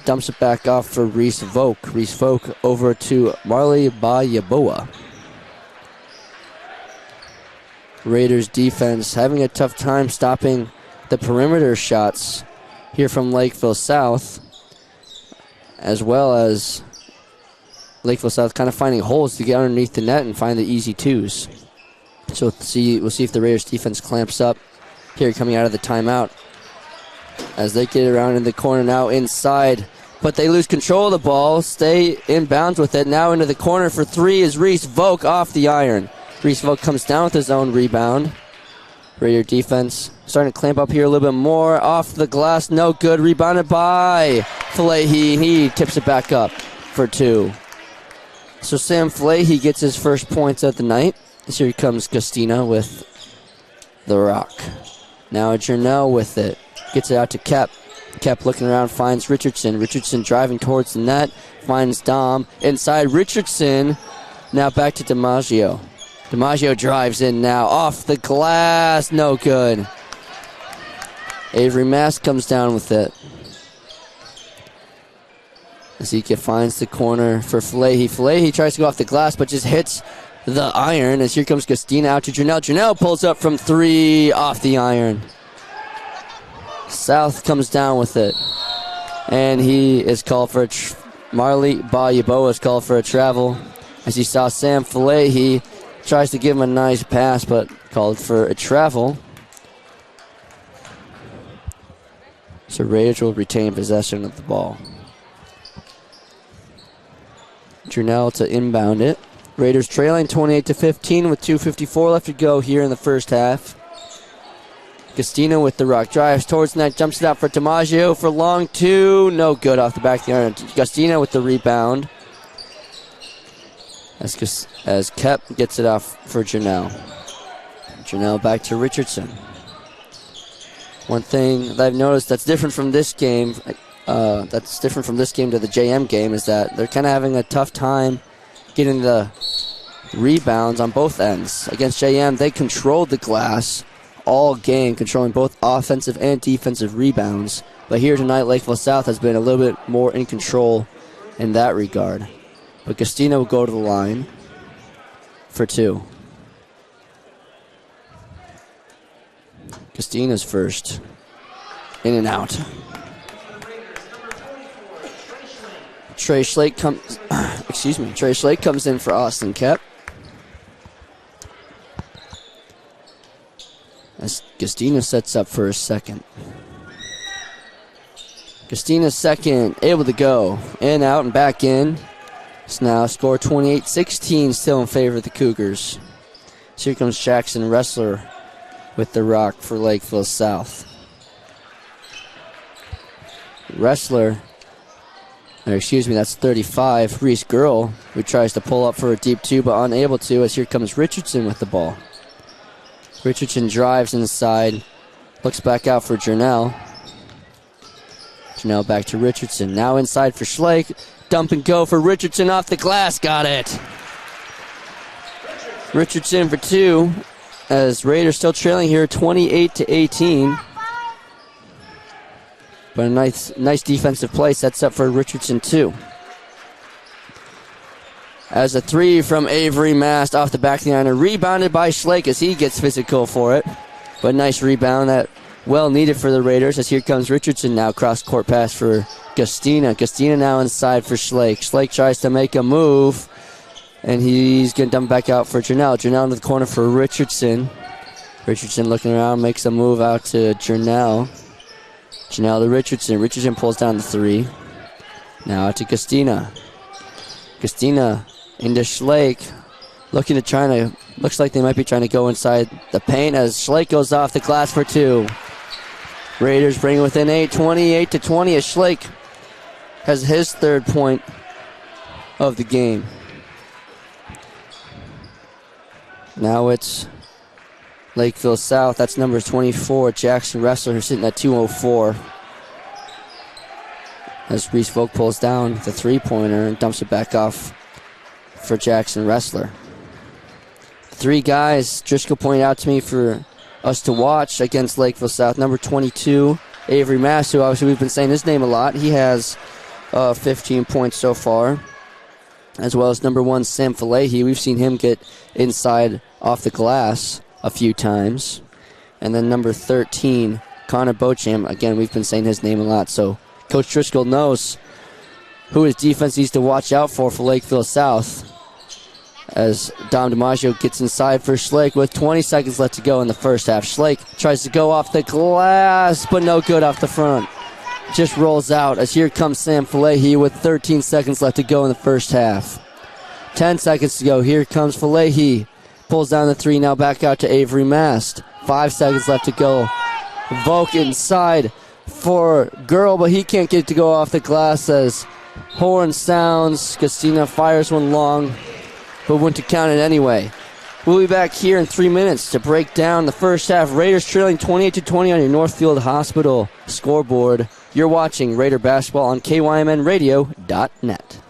Dumps it back off for Reese Volk. Reese Volk over to Marley Bayaboa. Raiders defense having a tough time stopping the perimeter shots here from Lakeville South, as well as Lakeville South kind of finding holes to get underneath the net and find the easy twos. So we'll see if the Raiders defense clamps up here coming out of the timeout as they get around in the corner now inside, but they lose control of the ball, stay in bounds with it. Now into the corner for three is Reese Volk off the iron. Reese Volk comes down with his own rebound. Raider defense starting to clamp up here a little bit more. Off the glass, no good. Rebounded by Falehi. He tips it back up for two. So Sam Flehy gets his first points of the night. So here comes Gustina with the rock. Now Jernell with it. Gets it out to Kep. Kep looking around, finds Richardson. Richardson driving towards the net. Finds Dom. Inside Richardson. Now back to DiMaggio. DiMaggio drives in now. Off the glass. No good. Avery Mass comes down with it. Ezekiel finds the corner for Flehy. Flehy tries to go off the glass, but just hits the iron. As here comes Gustina out to Jernell. Jernell pulls up from 3 off the iron. South comes down with it. And he is called for Marley Bayaboa is called for a travel. As you saw Sam Flehy tries to give him a nice pass, but called for a travel. So Raiders will retain possession of the ball. Jernell to inbound it. Raiders trailing 28-15 with 2:54 left to go here in the first half. Gustina with the rock. Drives towards the net. Jumps it out for DiMaggio for long 2. No good off the back of the iron. Gustina with the rebound. As Kep gets it off for Jernell. Jernell back to Richardson. One thing that I've noticed that's different from this game, to the JM game, is that they're kind of having a tough time getting the rebounds on both ends. Against JM, they controlled the glass all game, controlling both offensive and defensive rebounds. But here tonight, Lakeville South has been a little bit more in control in that regard. But Gustina will go to the line for 2. Gustina's first. In and out. Trey Schlake comes in for Austin Kep. As Gustina sets up for a second. Gustina's second, able to go in, out, and back in. It's now score 28-16, still in favor of the Cougars. So here comes Jackson Wrestler with the rock for Lakeville South. That's 35. Reese Girl, who tries to pull up for a deep 2, but unable to, as here comes Richardson with the ball. Richardson drives inside, looks back out for Jernell. Jernell back to Richardson. Now inside for Schlake. Dump and go for Richardson off the glass. Got it. Richardson for 2, as Raiders still trailing here 28-18. But a nice defensive play sets up for Richardson 2. As a 3 from Avery Mast off the back of the iron, rebounded by Schlake as he gets physical for it. But nice rebound that well needed for the Raiders, as here comes Richardson now. Cross court pass for Gustina. Gustina now inside for Schlake. Schlake tries to make a move, and he's going to dump back out for Jernell. Jernell into the corner for Richardson. Richardson looking around, makes a move out to Jernell. Jernell to Richardson. Richardson pulls down the 3. Now out to Gustina. Gustina into Schlake. Looks like they might be trying to go inside the paint as Schlake goes off the glass for 2. Raiders bring it within 8, 28-20, as Schlake has his 3rd point of the game. Now it's Lakeville South. That's number 24, Jackson Wrestler, who's sitting at 2:04. As Reese Volk pulls down the 3-pointer and dumps it back off for Jackson Wrestler. 3 guys Driscoll pointed out to me for us to watch against Lakeville South. Number 22, Avery Mass, who obviously we've been saying his name a lot. He has 15 points so far. As well as number 1, Sam Falehi. We've seen him get inside off the glass a few times. And then number 13, Connor Beauchamp. Again, we've been saying his name a lot. So Coach Driscoll knows who his defense needs to watch out for Lakeville South. As Dom DiMaggio gets inside for Schlake with 20 seconds left to go in the first half. Schlake tries to go off the glass, but no good off the front. Just rolls out as here comes Sam Falehi with 13 seconds left to go in the first half. 10 seconds to go. Here comes Falehi. Pulls down the 3, now back out to Avery Mast. 5 seconds left to go. Volk inside for Girl, but he can't get it to go off the glass as Horn sounds. Castina fires one long, but went to count it anyway. We'll be back here in 3 minutes to break down the first half. Raiders trailing 28-20 on your Northfield Hospital scoreboard. You're watching Raider basketball on KYMNradio.net.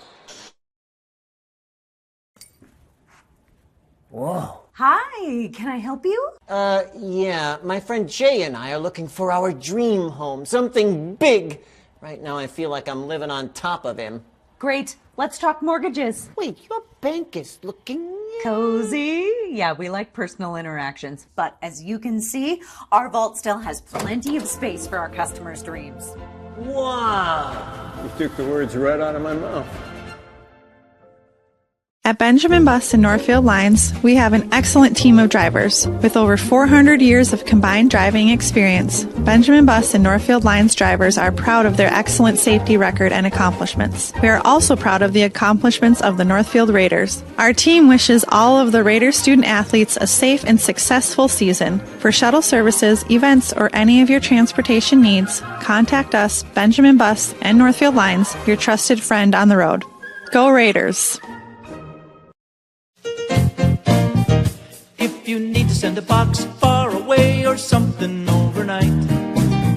Whoa. Hi, can I help you? Yeah, my friend Jay and I are looking for our dream home, something big. Right now I feel like I'm living on top of him. Great, let's talk mortgages. Wait, your bank is looking cozy. Yeah, we like personal interactions. But as you can see, our vault still has plenty of space for our customers' dreams. Wow. You took the words right out of my mouth. At Benjamin Bus and Northfield Lines, we have an excellent team of drivers. With over 400 years of combined driving experience, Benjamin Bus and Northfield Lines drivers are proud of their excellent safety record and accomplishments. We are also proud of the accomplishments of the Northfield Raiders. Our team wishes all of the Raiders student athletes a safe and successful season. For shuttle services, events, or any of your transportation needs, contact us, Benjamin Bus and Northfield Lines, your trusted friend on the road. Go Raiders! If you need to send a box far away or something overnight,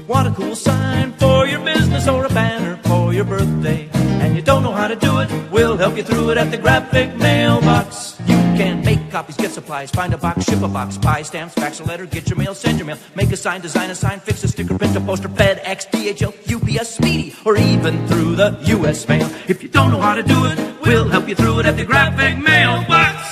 want a cool sign for your business or a banner for your birthday, and you don't know how to do it, we'll help you through it at the Graphic Mailbox. You can make copies, get supplies, find a box, ship a box, buy stamps, fax a letter, get your mail, send your mail, make a sign, design a sign, fix a sticker, print a poster, FedEx, DHL, UPS, Speedy, or even through the U.S. mail. If you don't know how to do it, we'll help you through it at the Graphic Mailbox.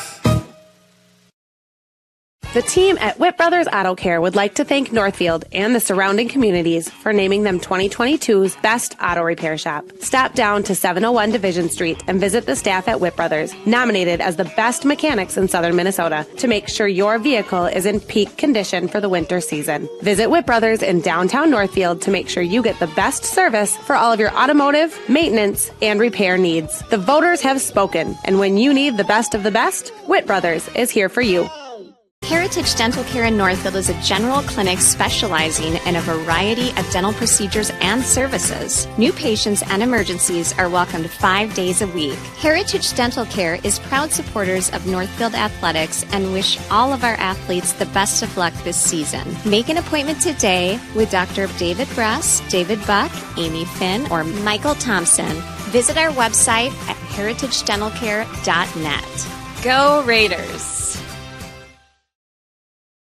The team at Witt Brothers Auto Care would like to thank Northfield and the surrounding communities for naming them 2022's Best Auto Repair Shop. Stop down to 701 Division Street and visit the staff at Witt Brothers, nominated as the best mechanics in southern Minnesota, to make sure your vehicle is in peak condition for the winter season. Visit Witt Brothers in downtown Northfield to make sure you get the best service for all of your automotive, maintenance, and repair needs. The voters have spoken, and when you need the best of the best, Witt Brothers is here for you. Heritage Dental Care in Northfield is a general clinic specializing in a variety of dental procedures and services. New patients and emergencies are welcomed 5 days a week. Heritage Dental Care is proud supporters of Northfield Athletics and wish all of our athletes the best of luck this season. Make an appointment today with Dr. David Bress, David Buck, Amy Finn, or Michael Thompson. Visit our website at heritagedentalcare.net. Go Raiders!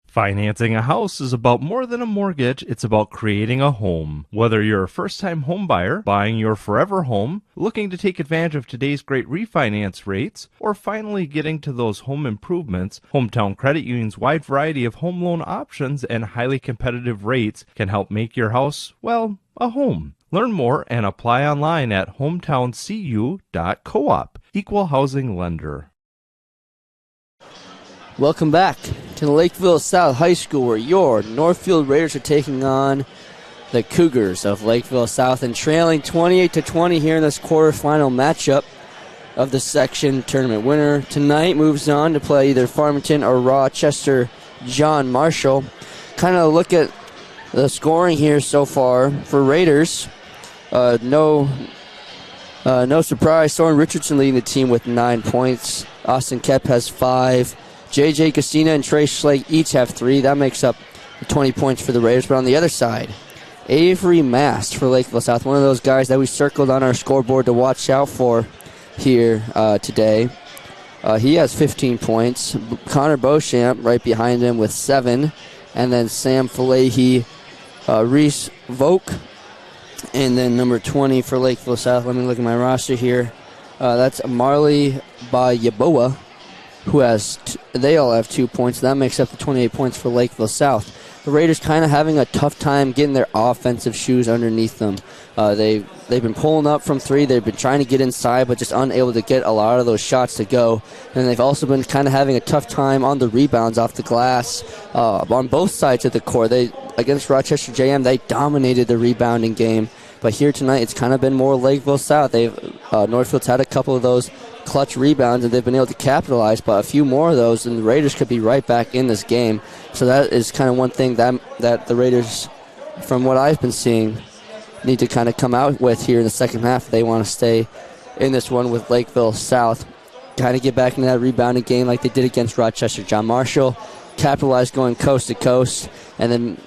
Financing a house is about more than a mortgage, it's about creating a home. Whether you're a first-time home buyer, buying your forever home, looking to take advantage of today's great refinance rates, or finally getting to those home improvements, Hometown Credit Union's wide variety of home loan options and highly competitive rates can help make your house, well, a home. Learn more and apply online at hometowncu.coop. Equal housing lender. Welcome back to the Lakeville South High School, where your Northfield Raiders are taking on the Cougars of Lakeville South and trailing 28-20 here in this quarterfinal matchup of the section tournament. Winner tonight moves on to play either Farmington or Rochester John Marshall. Kind of look at the scoring here so far for Raiders. No surprise. Soren Richardson leading the team with 9 points. Austin Kep has 5. J.J. Castina and Trey Schlake each have 3. That makes up 20 points for the Raiders. But on the other side, Avery Mast for Lakeville South, one of those guys that we circled on our scoreboard to watch out for here today. He has 15 points. Connor Beauchamp right behind him with 7. And then Sam Falahy, Reese Volk, and then number 20 for Lakeville South. Let me look at my roster here. That's Marley Bayaboa, who has they all have 2 points. That makes up the 28 points for Lakeville South. The Raiders kind of having a tough time getting their offensive shoes underneath them. They've been pulling up from 3. They've been trying to get inside, but just unable to get a lot of those shots to go. And they've also been kind of having a tough time on the rebounds off the glass on both sides of the court. Against Rochester JM, they dominated the rebounding game. But here tonight, it's kind of been more Lakeville South. Northfield's had a couple of those clutch rebounds, and they've been able to capitalize, but a few more of those, and the Raiders could be right back in this game. So that is kind of one thing that the Raiders, from what I've been seeing, need to kind of come out with here in the second half. They want to stay in this one with Lakeville South. Kind of get back into that rebounding game like they did against Rochester. John Marshall capitalized going coast to coast. And then,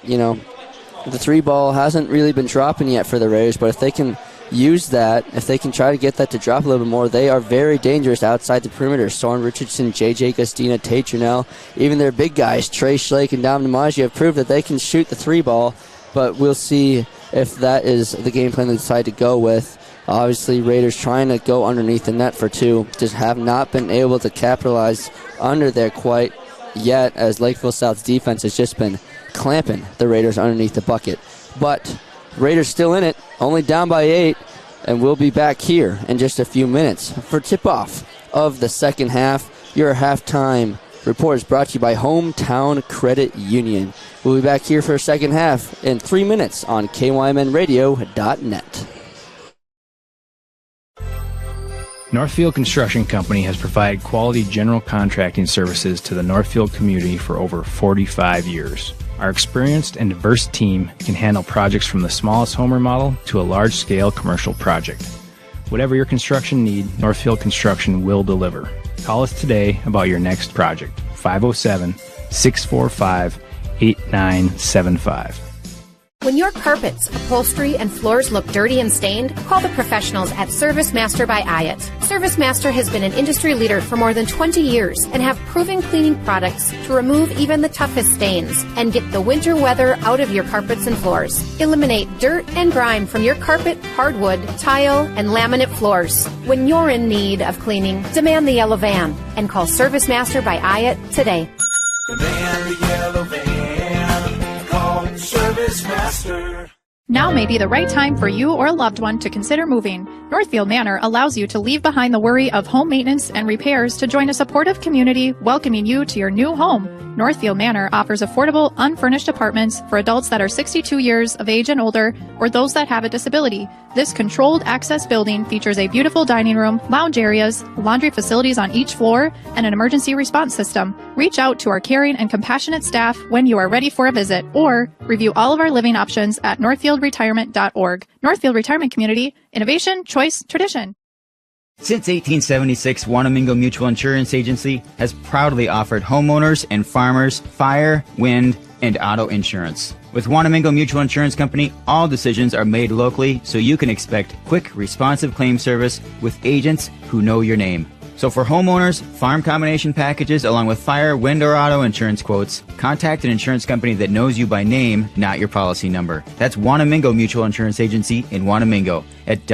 the three ball hasn't really been dropping yet for the Raiders, but if they can use that, if they can try to get that to drop a little bit more, they are very dangerous outside the perimeter. Soren Richardson, J.J. Gustina, Tate Turnell, even their big guys, Trey Schlake and Dom DiMaggio, have proved that they can shoot the three ball, but we'll see if that is the game plan they decide to go with. Obviously, Raiders trying to go underneath the net for two, just have not been able to capitalize under there quite yet, as Lakeville South's defense has just been clamping the Raiders underneath the bucket. But Raiders still in it, only down by 8, and we'll be back here in just a few minutes for tip-off of the second half. Your halftime report is brought to you by Hometown Credit Union. We'll be back here for a second half in 3 minutes on KYMNradio.net. Northfield Construction Company has provided quality general contracting services to the Northfield community for over 45 years. Our experienced and diverse team can handle projects from the smallest home remodel to a large-scale commercial project. Whatever your construction need, Northfield Construction will deliver. Call us today about your next project. 507-645-8975. When your carpets, upholstery, and floors look dirty and stained, call the professionals at Service Master by Hyatt. Service Master has been an industry leader for more than 20 years and have proven cleaning products to remove even the toughest stains and get the winter weather out of your carpets and floors. Eliminate dirt and grime from your carpet, hardwood, tile, and laminate floors. When you're in need of cleaning, demand the yellow van and call Service Master by Hyatt today. Demand the yellow van. Call Service Master. Now may be the right time for you or a loved one to consider moving. Northfield Manor allows you to leave behind the worry of home maintenance and repairs to join a supportive community welcoming you to your new home. Northfield Manor offers affordable, unfurnished apartments for adults that are 62 years of age and older or those that have a disability. This controlled access building features a beautiful dining room, lounge areas, laundry facilities on each floor, and an emergency response system. Reach out to our caring and compassionate staff when you are ready for a visit, or review all of our living options at northfieldretirement.org. Northfield Retirement Community, innovation, choice, tradition. Since 1876, Wanamingo Mutual Insurance Agency has proudly offered homeowners and farmers fire, wind, and auto insurance. With Wanamingo Mutual Insurance Company, all decisions are made locally, so you can expect quick, responsive claim service with agents who know your name. So for homeowners, farm combination packages, along with fire, wind, or auto insurance quotes, contact an insurance company that knows you by name, not your policy number. That's Wanamingo Mutual Insurance Agency in Wanamingo at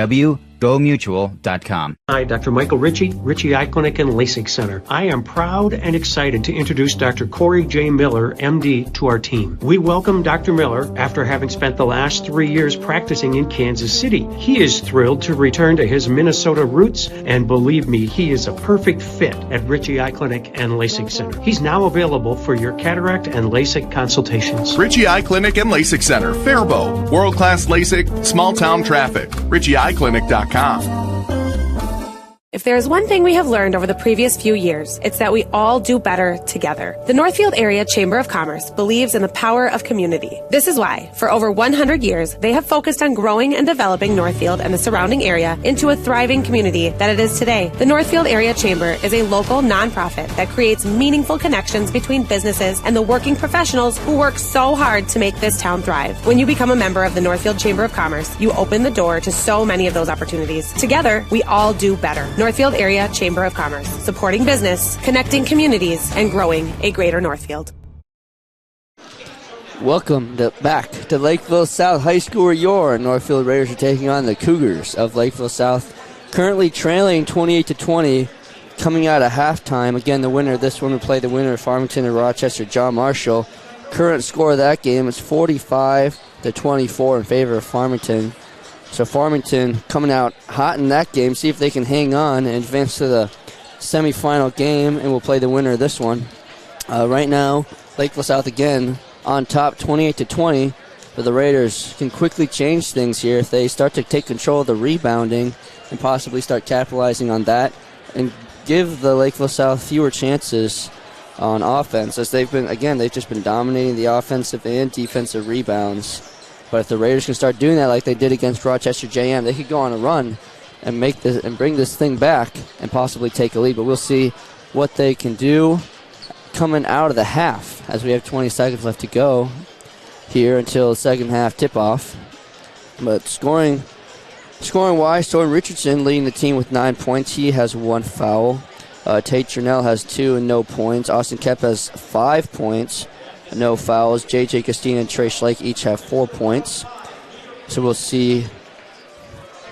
GoMutual.com. Hi, Dr. Michael Ritchie Eye Clinic and LASIK Center. I am proud and excited to introduce Dr. Corey J. Miller, MD, to our team. We welcome Dr. Miller after having spent the last 3 years practicing in Kansas City. He is thrilled to return to his Minnesota roots, and believe me, he is a perfect fit at Ritchie Eye Clinic and LASIK Center. He's now available for your cataract and LASIK consultations. Ritchie Eye Clinic and LASIK Center, Faribault. World-class LASIK, small-town traffic. RitchieEyeClinic.com. If there is one thing we have learned over the previous few years, it's that we all do better together. The Northfield Area Chamber of Commerce believes in the power of community. This is why, for over 100 years, they have focused on growing and developing Northfield and the surrounding area into a thriving community that it is today. The Northfield Area Chamber is a local nonprofit that creates meaningful connections between businesses and the working professionals who work so hard to make this town thrive. When you become a member of the Northfield Chamber of Commerce, you open the door to so many of those opportunities. Together, we all do better. Northfield Area Chamber of Commerce, supporting business, connecting communities, and growing a greater Northfield. Welcome back to Lakeville South High School, where your Northfield Raiders are taking on the Cougars of Lakeville South, currently trailing 28-20, coming out of halftime. Again, the winner, this one will play the winner of Farmington and Rochester, John Marshall. Current score of that game is 45-24 in favor of Farmington. So Farmington coming out hot in that game, see if they can hang on and advance to the semifinal game, and we'll play the winner of this one. Right now, Lakeville South again on top 28-20, but the Raiders can quickly change things here if they start to take control of the rebounding and possibly start capitalizing on that and give the Lakeville South fewer chances on offense, as they've just been dominating the offensive and defensive rebounds. But if the Raiders can start doing that like they did against Rochester JM, they could go on a run and bring this thing back and possibly take a lead. But we'll see what they can do coming out of the half, as we have 20 seconds left to go here until the second half tip-off. But scoring-wise, Thornton Richardson leading the team with 9 points. He has 1 foul. Tate Chernell has 2 and no points. Austin Kep has 5 points, no fouls. J.J. Castina and Trey Schleich each have 4 points. So we'll see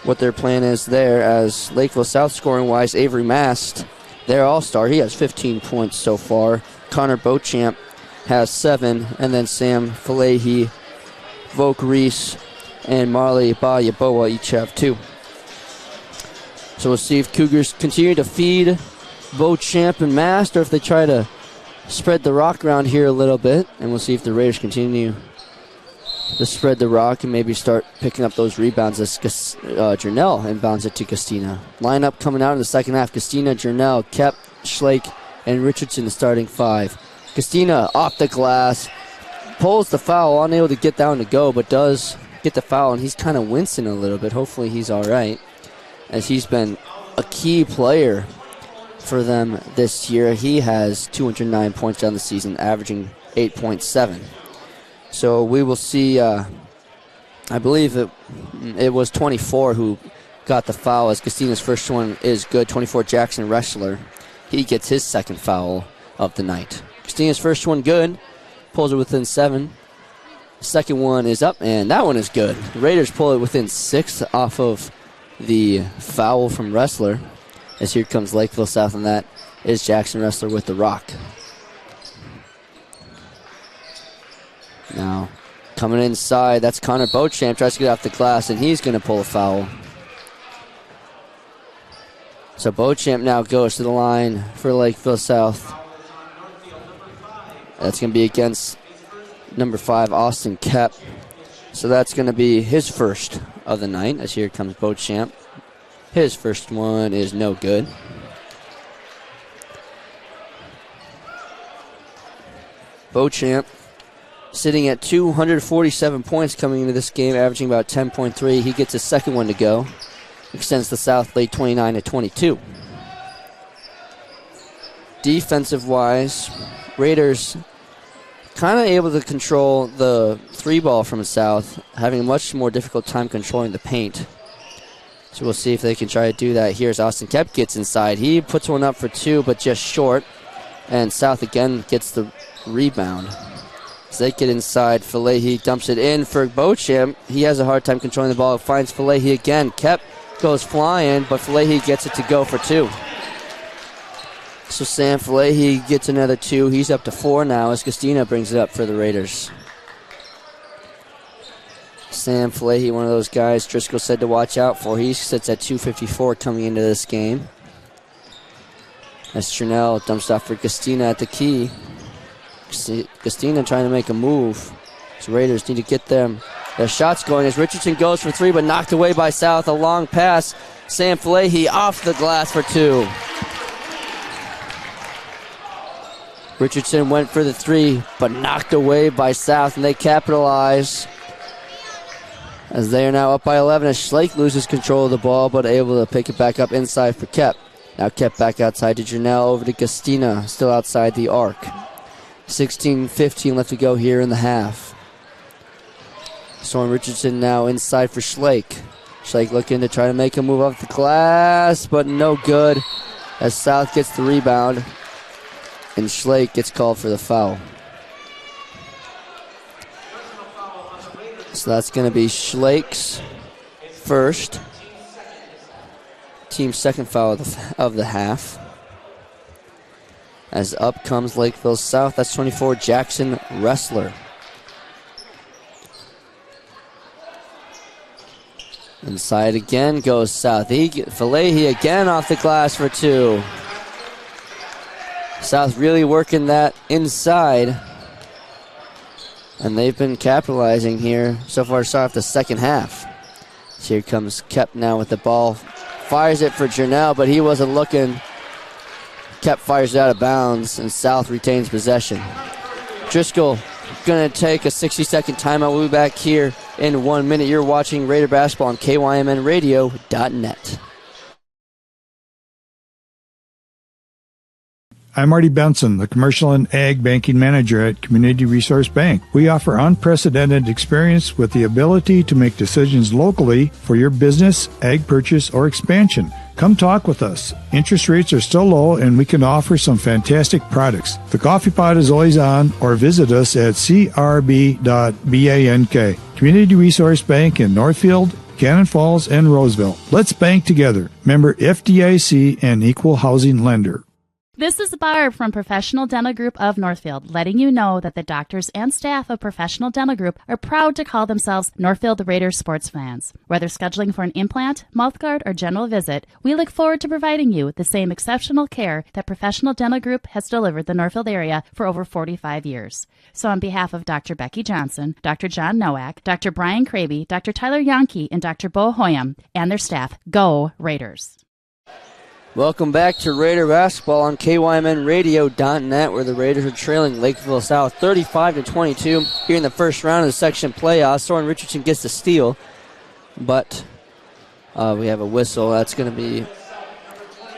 what their plan is there. As Lakeville South scoring-wise, Avery Mast, their all-star, he has 15 points so far. Connor Beauchamp has 7, and then Sam Falahy, Voke Reese, and Marley Bayaboa each have 2. So we'll see if Cougars continue to feed Beauchamp and Mast, or if they try to spread the rock around here a little bit, and we'll see if the Raiders continue to spread the rock and maybe start picking up those rebounds as Jernell inbounds it to Castina. Lineup coming out in the second half: Castina, Jernell, Kep, Schleich, and Richardson the starting 5. Castina off the glass, pulls the foul, unable to get down to go, but does get the foul, and he's kind of wincing a little bit. Hopefully he's all right, as he's been a key player for them this year. He has 209 points down the season, averaging 8.7. So we will see, I believe it was 24 who got the foul, as Castina's first one is good. 24, Jackson Ressler. He gets his second foul of the night. Castina's first one good, pulls it within 7. Second one is up, and that one is good. The Raiders pull it within 6 off of the foul from Ressler. As here comes Lakeville South, and that is Jackson Ressler with the rock. Now, coming inside, that's Connor Beauchamp. Tries to get off the glass, and he's going to pull a foul. So Beauchamp now goes to the line for Lakeville South. That's going to be against number 5, Austin Kep. So that's going to be his first of the night, as here comes Beauchamp. His first one is no good. Beauchamp sitting at 247 points coming into this game, averaging about 10.3. He gets his second one to go. Extends the South lead 29-22. Defensive-wise, Raiders kind of able to control the 3-ball from the South, having a much more difficult time controlling the paint. So we'll see if they can try to do that. Here's Austin Kep gets inside. He puts one up for 2, but just short. And South again gets the rebound. As they get inside, Falahy dumps it in for Beauchamp. He has a hard time controlling the ball. Finds Falahy again. Kep goes flying, but Falahy gets it to go for 2. So Sam Falahy gets another 2. He's up to 4 now as Castina brings it up for the Raiders. Sam Falahy, one of those guys Driscoll said to watch out for. He sits at 254 coming into this game. As Chernell dumps off for Castina at the key. Castina trying to make a move. So Raiders need to get their shots going as Richardson goes for 3, but knocked away by South. A long pass. Sam Falahy off the glass for 2. Richardson went for the 3, but knocked away by South, and they capitalize as they are now up by 11 as Schleich loses control of the ball, but able to pick it back up inside for Kep. Now Kep back outside to Jernell, over to Castina, still outside the arc. 16-15 left to go here in the half. Soren Richardson now inside for Schleich. Schleich looking to try to make a move off the glass, but no good as South gets the rebound, and Schleich gets called for the foul. So that's going to be Schleich's first, team's second foul of the half. As up comes Lakeville South, that's 24, Jackson Ressler. Inside again goes South. Falahy again off the glass for 2. South really working that inside. And they've been capitalizing here so far. Start off the second half. So here comes Kep now with the ball. Fires it for Jernell, but he wasn't looking. Kep fires it out of bounds, and South retains possession. Driscoll going to take a 60-second timeout. We'll be back here in 1 minute. You're watching Raider Basketball on KYMNradio.net. I'm Marty Benson, the Commercial and Ag Banking Manager at Community Resource Bank. We offer unprecedented experience with the ability to make decisions locally for your business, ag purchase, or expansion. Come talk with us. Interest rates are still low, and we can offer some fantastic products. The coffee pot is always on, or visit us at crb.bank. Community Resource Bank in Northfield, Cannon Falls, and Roseville. Let's bank together. Member FDIC and Equal Housing Lender. This is Barb from Professional Dental Group of Northfield, letting you know that the doctors and staff of Professional Dental Group are proud to call themselves Northfield Raiders sports fans. Whether scheduling for an implant, mouthguard, or general visit, we look forward to providing you the same exceptional care that Professional Dental Group has delivered the Northfield area for over 45 years. So on behalf of Dr. Becky Johnson, Dr. John Nowak, Dr. Brian Kraby, Dr. Tyler Yonke, and Dr. Bo Hoyam, and their staff, go Raiders! Welcome back to Raider Basketball on KYMNradio.net, where the Raiders are trailing Lakeville South 35-22 here in the first round of the section playoffs. Soren Richardson gets the steal, but we have a whistle. That's going to be,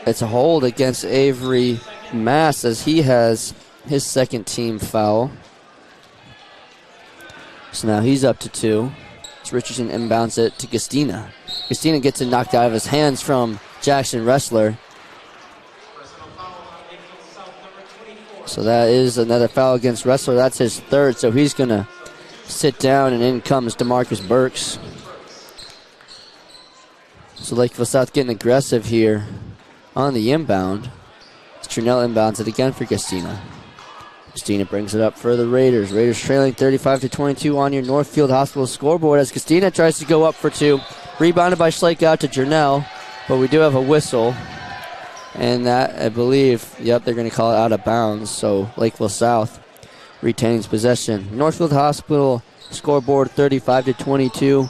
it's a hold against Avery Mass as he has his second team foul. So now he's up to 2. As Richardson inbounds it to Gastina. Gastina gets it knocked out of his hands from Jackson Wrestler. So that is another foul against Wrestler. That's his third, so he's going to sit down, and in comes DeMarcus Burks. So Lakeville South getting aggressive here on the inbound. Trinell inbounds it again for Gastina. Gastina brings it up for the Raiders. Raiders trailing 35-22 on your Northfield Hospital scoreboard as Gastina tries to go up for 2. Rebounded by Schlake out to Jernell. But we do have a whistle, and that, I believe, they're going to call it out of bounds. So Lakeville South retains possession. Northfield Hospital scoreboard 35-22.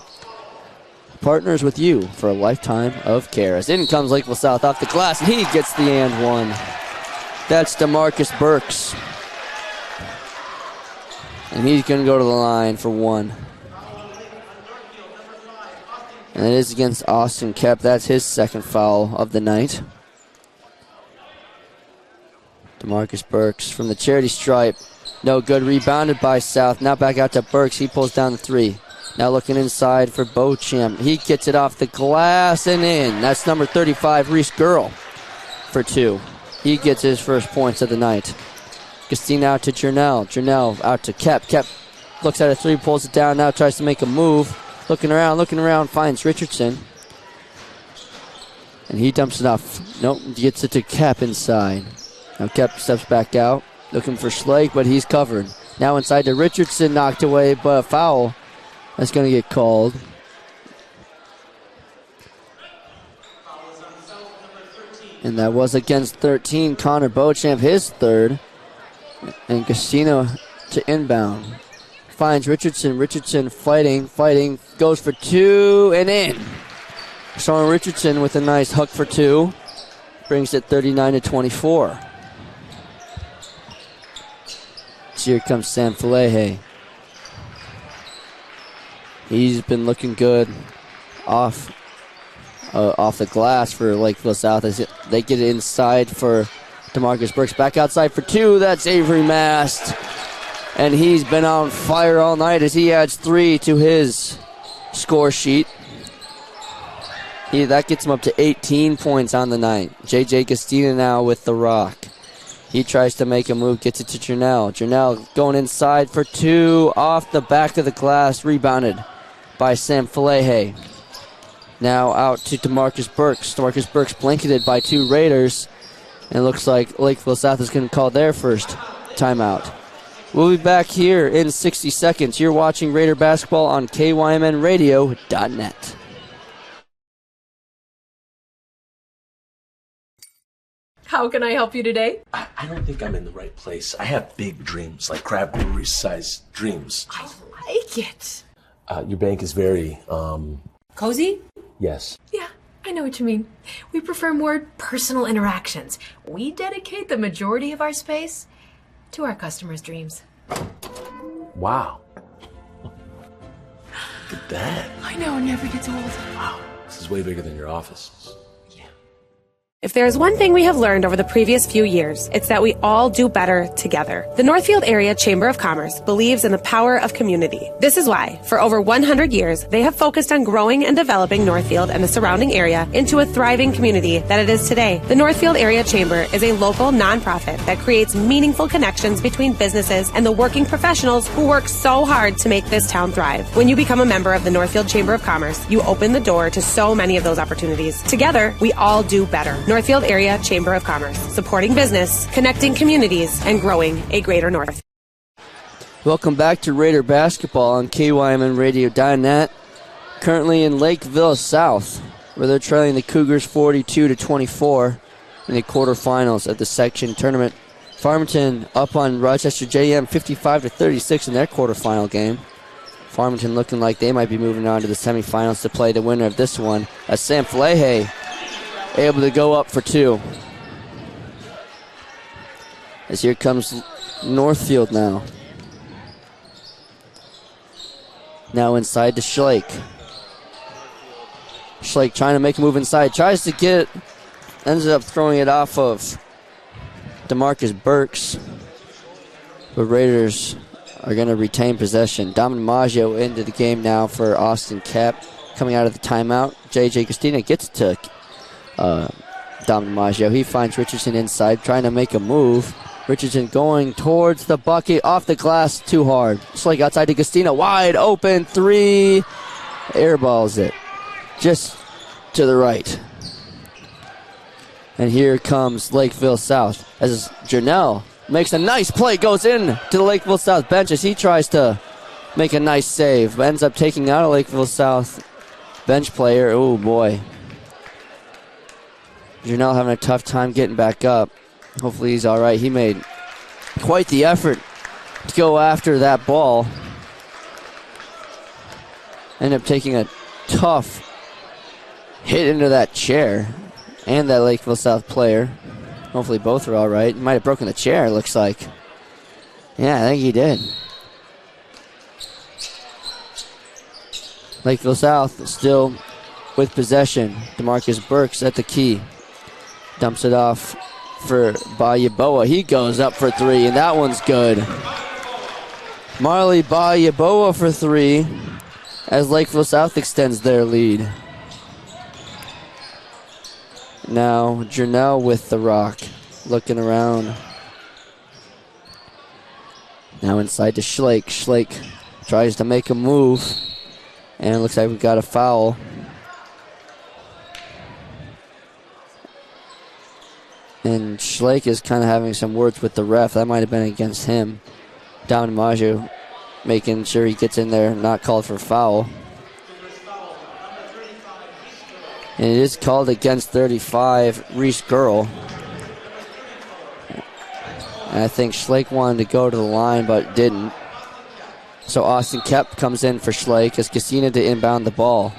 Partners with you for a lifetime of care. As in comes Lakeville South off the glass, and he gets the and one. That's DeMarcus Burks. And he's going to go to the line for 1. And it is against Austin Kep. That's his second foul of the night. DeMarcus Burks from the charity stripe. No good. Rebounded by South. Now back out to Burks. He pulls down the 3. Now looking inside for Beauchamp. He gets it off the glass and in. That's number 35, Reese Girl, for 2. He gets his first points of the night. Gastina out to Jernell. Jernell out to Kep. Kep looks at a 3, pulls it down. Now tries to make a move. Looking around, finds Richardson. And he dumps it off. Nope, gets it to Kep inside. Now Kep steps back out, looking for Schlake, but he's covered. Now inside to Richardson, knocked away, but a foul that's going to get called. And that was against 13, Connor Beauchamp, his third. And Gastina to inbound. Finds Richardson. Richardson fighting, goes for 2 and in. Soren Richardson with a nice hook for 2. Brings it 39-24. So here comes Sam Falehe. He's been looking good off the glass for Lakeville South as they get it inside for DeMarcus Burks. Back outside for 2. That's Avery Mast. And he's been on fire all night as he adds 3 to his score sheet. That gets him up to 18 points on the night. J.J. Gastina now with the rock. He tries to make a move, gets it to Jernell. Jernell going inside for 2 off the back of the glass, rebounded by Sam Falehe. Now out to DeMarcus Burks. DeMarcus Burks blanketed by 2 Raiders. And it looks like Lakeville South is going to call their first timeout. We'll be back here in 60 seconds. You're watching Raider Basketball on KYMNradio.net. How can I help you today? I don't think I'm in the right place. I have big dreams, like Crab Brewery-sized dreams. I like it. Your bank is very, Cozy? Yes. Yeah, I know what you mean. We prefer more personal interactions. We dedicate the majority of our space to our customers' dreams. Wow. Look at that. I know, it never gets old. Wow. This is way bigger than your office. If there is one thing we have learned over the previous few years, it's that we all do better together. The Northfield Area Chamber of Commerce believes in the power of community. This is why, for over 100 years, they have focused on growing and developing Northfield and the surrounding area into a thriving community that it is today. The Northfield Area Chamber is a local nonprofit that creates meaningful connections between businesses and the working professionals who work so hard to make this town thrive. When you become a member of the Northfield Chamber of Commerce, you open the door to so many of those opportunities. Together, we all do better. Northfield Area Chamber of Commerce, supporting business, connecting communities, and growing a greater North. Welcome back to Raider Basketball on KYMNradio.net. Currently in Lakeville South, where they're trailing the Cougars 42-24 in the quarterfinals of the section tournament. Farmington up on Rochester JM 55-36 in their quarterfinal game. Farmington looking like they might be moving on to the semifinals to play the winner of this one, as Sam Flehe able to go up for two. As here comes Northfield now. Now inside to Schlake. Schlake trying to make a move inside. Tries to get it. Ends up throwing it off of DeMarcus Burks. The Raiders are going to retain possession. Dominic Maggio into the game now for Austin Cap. Coming out of the timeout. J.J. Castina gets to Dominic Maggio. He finds Richardson inside, trying to make a move. Richardson going towards the bucket, off the glass, too hard. Slake outside to Castina, wide open, three. Airballs it, just to the right. And here comes Lakeville South, as Jernell makes a nice play, goes in to the Lakeville South bench as he tries to make a nice save, but ends up taking out a Lakeville South bench player. Oh boy. Jernell having a tough time getting back up. Hopefully he's all right. He made quite the effort to go after that ball. Ended up taking a tough hit into that chair and that Lakeville South player. Hopefully both are all right. He might have broken the chair, it looks like. Yeah, I think he did. Lakeville South still with possession. DeMarcus Burks at the key. Dumps it off for Bayaboa. He goes up for three, and that one's good. Marley Bayaboa for three as Lakeville South extends their lead. Now Jernell with the rock, looking around. Now inside to Schlake. Schlake tries to make a move, and it looks like we got a foul. And Schlake is kind of having some words with the ref. That might have been against him. Dominic Maggio making sure he gets in there, not called for foul. And it is called against 35, Reese Girl. And I think Schlake wanted to go to the line, but didn't. So Austin Kep comes in for Schlake as Cassina to inbound the ball.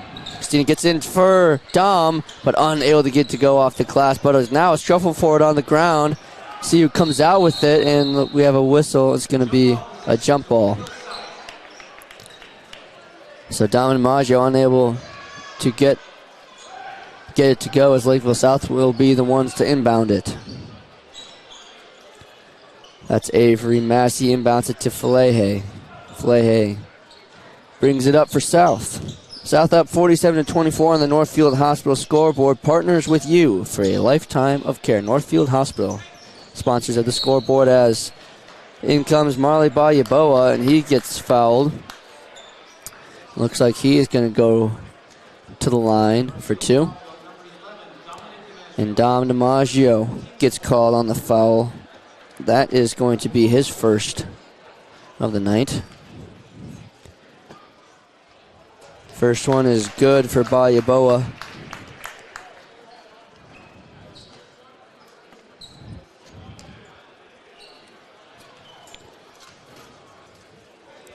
Castina gets in for Dom, but unable to get to go off the glass. But it's now a shuffle forward on the ground. See who comes out with it, and we have a whistle. It's going to be a jump ball. So Dominic Maggio unable to get it to go, as Lakeville South will be the ones to inbound it. That's Avery Massey inbounds it to Falehe. Falehe brings it up for South. South up 47-24 on the Northfield Hospital scoreboard. Partners with you for a lifetime of care. Northfield Hospital, sponsors of the scoreboard, as in comes Marley Bayaboa, and he gets fouled. Looks like he is going to go to the line for two. And Dom DiMaggio gets called on the foul. That is going to be his first of the night. First one is good for Bayaboa.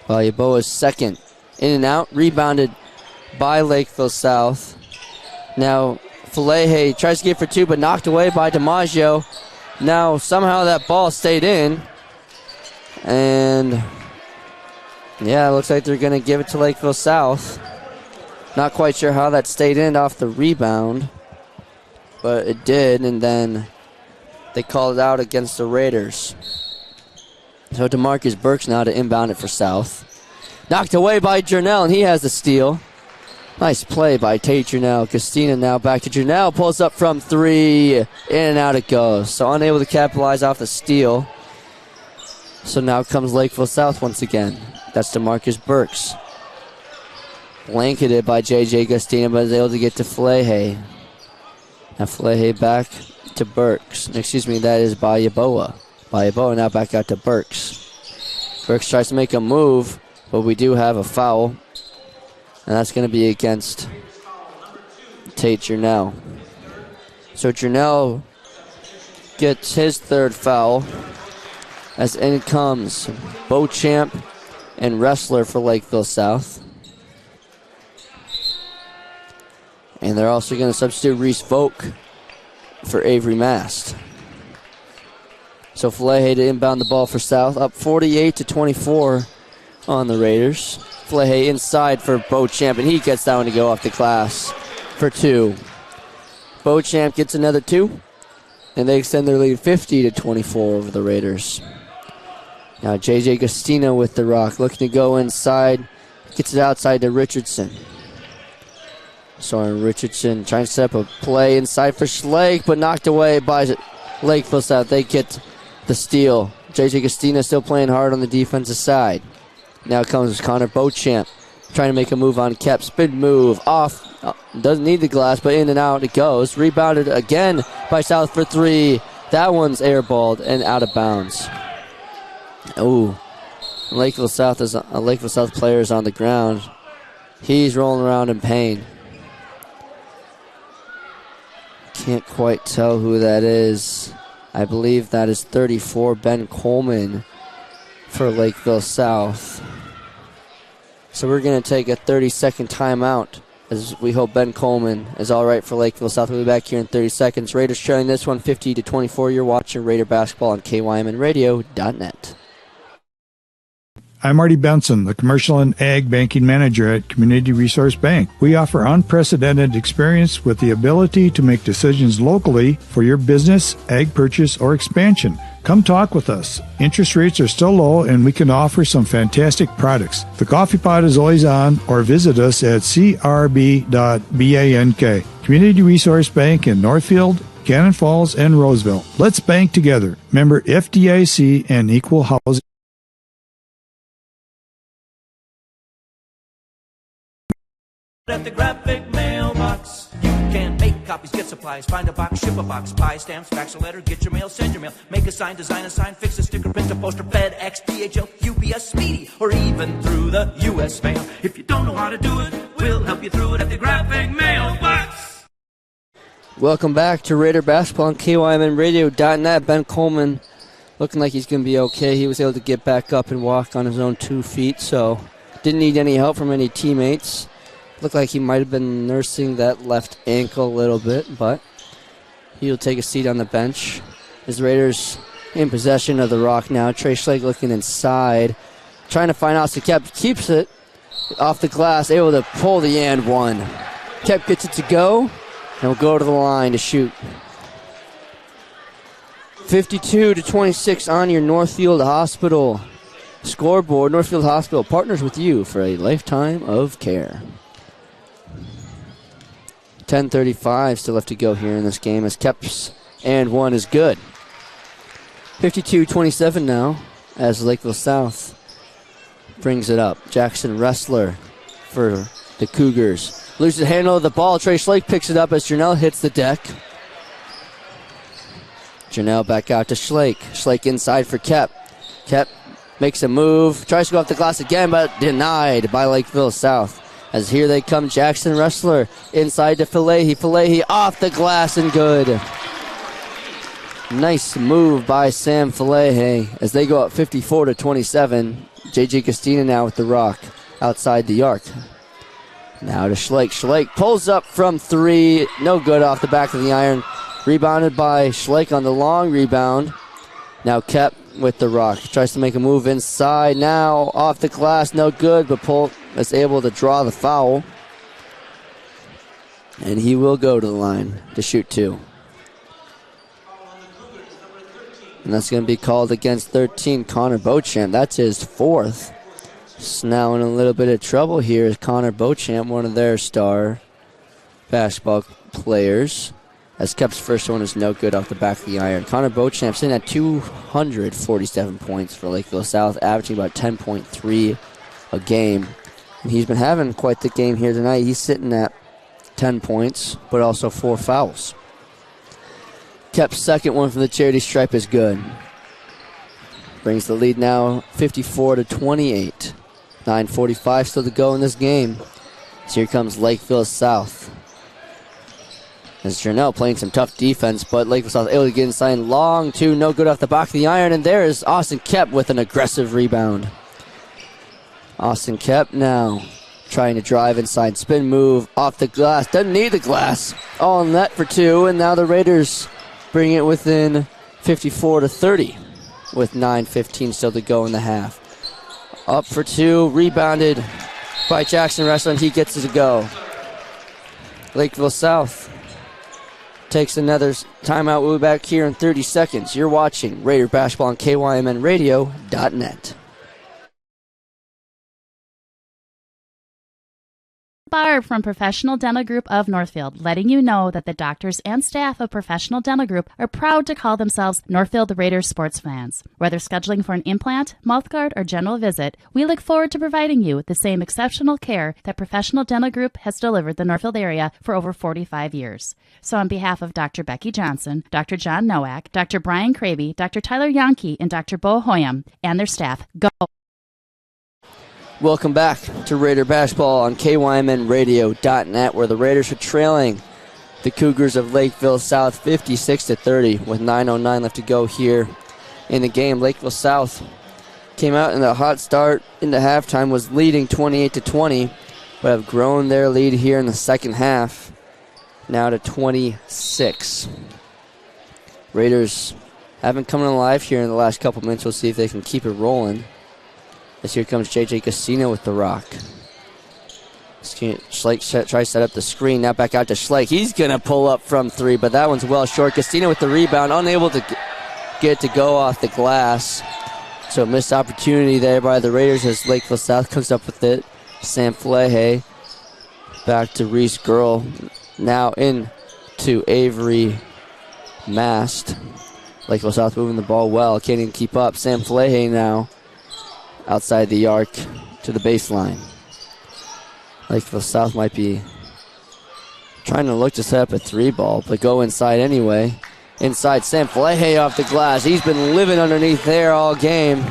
Bayaboa's second. In and out, rebounded by Lakeville South. Now Falehe tries to get for two, but knocked away by DiMaggio. Now somehow that ball stayed in. And Yeah, it looks like they're going to give it to Lakeville South. Not quite sure how that stayed in off the rebound, but it did, and then they called it out against the Raiders. So DeMarcus Burks now to inbound it for South. Knocked away by Jernell, and he has the steal. Nice play by Tate Jernell. Christina now back to Jernell. Pulls up from three. In and out it goes. So unable to capitalize off the steal. So now comes Lakeville South once again. That's DeMarcus Burks. Blanketed by J.J. Gustina, but is able to get to Flehe. Now Flehe back to Burks. Excuse me, that is Bayaboa. Bayaboa now back out to Burks. Burks tries to make a move, but we do have a foul. And that's going to be against Tate Jernell. So Jernell gets his third foul. As in comes Beauchamp and Wrestler for Lakeville South. And they're also going to substitute Reese Volk for Avery Mast. So Flehe to inbound the ball for South. Up 48-24 on the Raiders. Flehe inside for Beauchamp, and he gets that one to go off the glass for two. Beauchamp gets another two, and they extend their lead 50-24 over the Raiders. Now J.J. Gustina with the rock, looking to go inside, gets it outside to Richardson. Soren Richardson trying to set up a play inside for Schlake, but knocked away by Lakeville South. They get the steal. J.J. Gustina still playing hard on the defensive side. Now comes Connor Beauchamp trying to make a move on Kep. Spin move off. Doesn't need the glass, but in and out it goes. Rebounded again by South for three. That one's airballed and out of bounds. Ooh. Lakeville South player is on the ground. He's rolling around in pain. Can't quite tell who that is. I believe that is 34, Ben Coleman for Lakeville South. So we're going to take a 30-second timeout as we hope Ben Coleman is all right for Lakeville South. We'll be back here in 30 seconds. Raiders trailing this one 50-24. You're watching Raider basketball on KYMNradio.net. I'm Marty Benson, the Commercial and Ag Banking Manager at Community Resource Bank. We offer unprecedented experience with the ability to make decisions locally for your business, ag purchase, or expansion. Come talk with us. Interest rates are still low, and we can offer some fantastic products. The coffee pot is always on, or visit us at crb.bank. Community Resource Bank in Northfield, Cannon Falls, and Roseville. Let's bank together. Member FDIC and Equal Housing. At the graphic mailbox, you can make copies, get supplies, find a box, ship a box, buy stamps, fax a letter, get your mail, send your mail, make a sign, design a sign, fix a sticker, print a poster, FedEx, DHL, UPS, Speedy, or even through the U.S. mail. If you don't know how to do it, we'll help you through it at the graphic mailbox. Welcome back to Raider basketball on KYMNradio.net. Ben Coleman looking like he's going to be okay. He was able to get back up and walk on his own 2 feet, so didn't need any help from any teammates. Looked like he might have been nursing that left ankle a little bit, but he'll take a seat on the bench. As the Raiders in possession of the rock now. Trey Schlake looking inside, trying to find Austin Kep. Keeps it off the glass, able to pull the and one. Kep gets it to go, and will go to the line to shoot. 52-26 on your Northfield Hospital scoreboard. Northfield Hospital partners with you for a lifetime of care. 10:35 still left to go here in this game as Kep's and one is good. 52-27 now as Lakeville South brings it up. Jackson Wrestler for the Cougars. Loses the handle of the ball. Trey Schlake picks it up as Jernell hits the deck. Jernell back out to Schlake. Schlake inside for Kep. Kep makes a move. Tries to go off the glass again, but denied by Lakeville South. As here they come, Jackson Wrestler inside to Falehi. Falehi off the glass and good. Nice move by Sam Falehi as they go up 54-27. J.J. Castina now with the rock outside the arc. Now to Schlake. Schlake pulls up from three. No good off the back of the iron. Rebounded by Schlake on the long rebound. Now Kep with the rock. Tries to make a move inside. Now off the glass. No good, but Polk is able to draw the foul. And he will go to the line to shoot 2. And that's going to be called against 13, Connor Beauchamp. That's his 4th. Just now in a little bit of trouble here is Connor Beauchamp, one of their star basketball players. As Kep's first one is no good off the back of the iron. Connor Beauchamp sitting at 247 points for Lakeville South, averaging about 10.3 a game. And he's been having quite the game here tonight. He's sitting at 10 points, but also 4 fouls. Kep's second one from the charity stripe is good. Brings the lead now 54-28. 9:45 still to go in this game. So here comes Lakeville South. As Jernell playing some tough defense, but Lakeville South able to get inside. Long 2, no good off the back of the iron, and there is Austin Kep with an aggressive rebound. Austin Kep now trying to drive inside, spin move off the glass. Doesn't need the glass. All net for 2, and now the Raiders bring it within 54-30 with 9:15 still to go in the half. Up for 2, rebounded by Jackson Wrestler, and he gets it to go. Lakeville South takes another timeout. We'll be back here in 30 seconds. You're watching Raider Basketball on KYMNradio.net. Barb from Professional Dental Group of Northfield, letting you know that the doctors and staff of Professional Dental Group are proud to call themselves Northfield Raiders sports fans. Whether scheduling for an implant, mouthguard, or general visit, we look forward to providing you the same exceptional care that Professional Dental Group has delivered the Northfield area for over 45 years. So on behalf of Dr. Becky Johnson, Dr. John Nowak, Dr. Brian Craby, Dr. Tyler Yonke, and Dr. Bo Hoyam, and their staff, go. Welcome back to Raider Basketball on KYMNradio.net, where the Raiders are trailing the Cougars of Lakeville South 56-30 with 9:09 left to go here in the game. Lakeville South came out in a hot start into halftime, was leading 28-20, but have grown their lead here in the second half, now to 26. Raiders haven't come alive here in the last couple minutes. We'll see if they can keep it rolling. As here comes J.J. Casino with the rock. Schleich tries to set up the screen. Now back out to Schleich. He's going to pull up from 3, but that one's well short. Casino with the rebound, unable to get to go off the glass. So missed opportunity there by the Raiders as Lakeville South comes up with it. Sam Flehe back to Reese Girl. Now in to Avery Mast. Lakeville South moving the ball well. Can't even keep up. Sam Flehe now outside the arc to the baseline. Lakeville South might be trying to look to set up a 3 ball, but go inside anyway. Inside, Sam Flehe off the glass. He's been living underneath there all game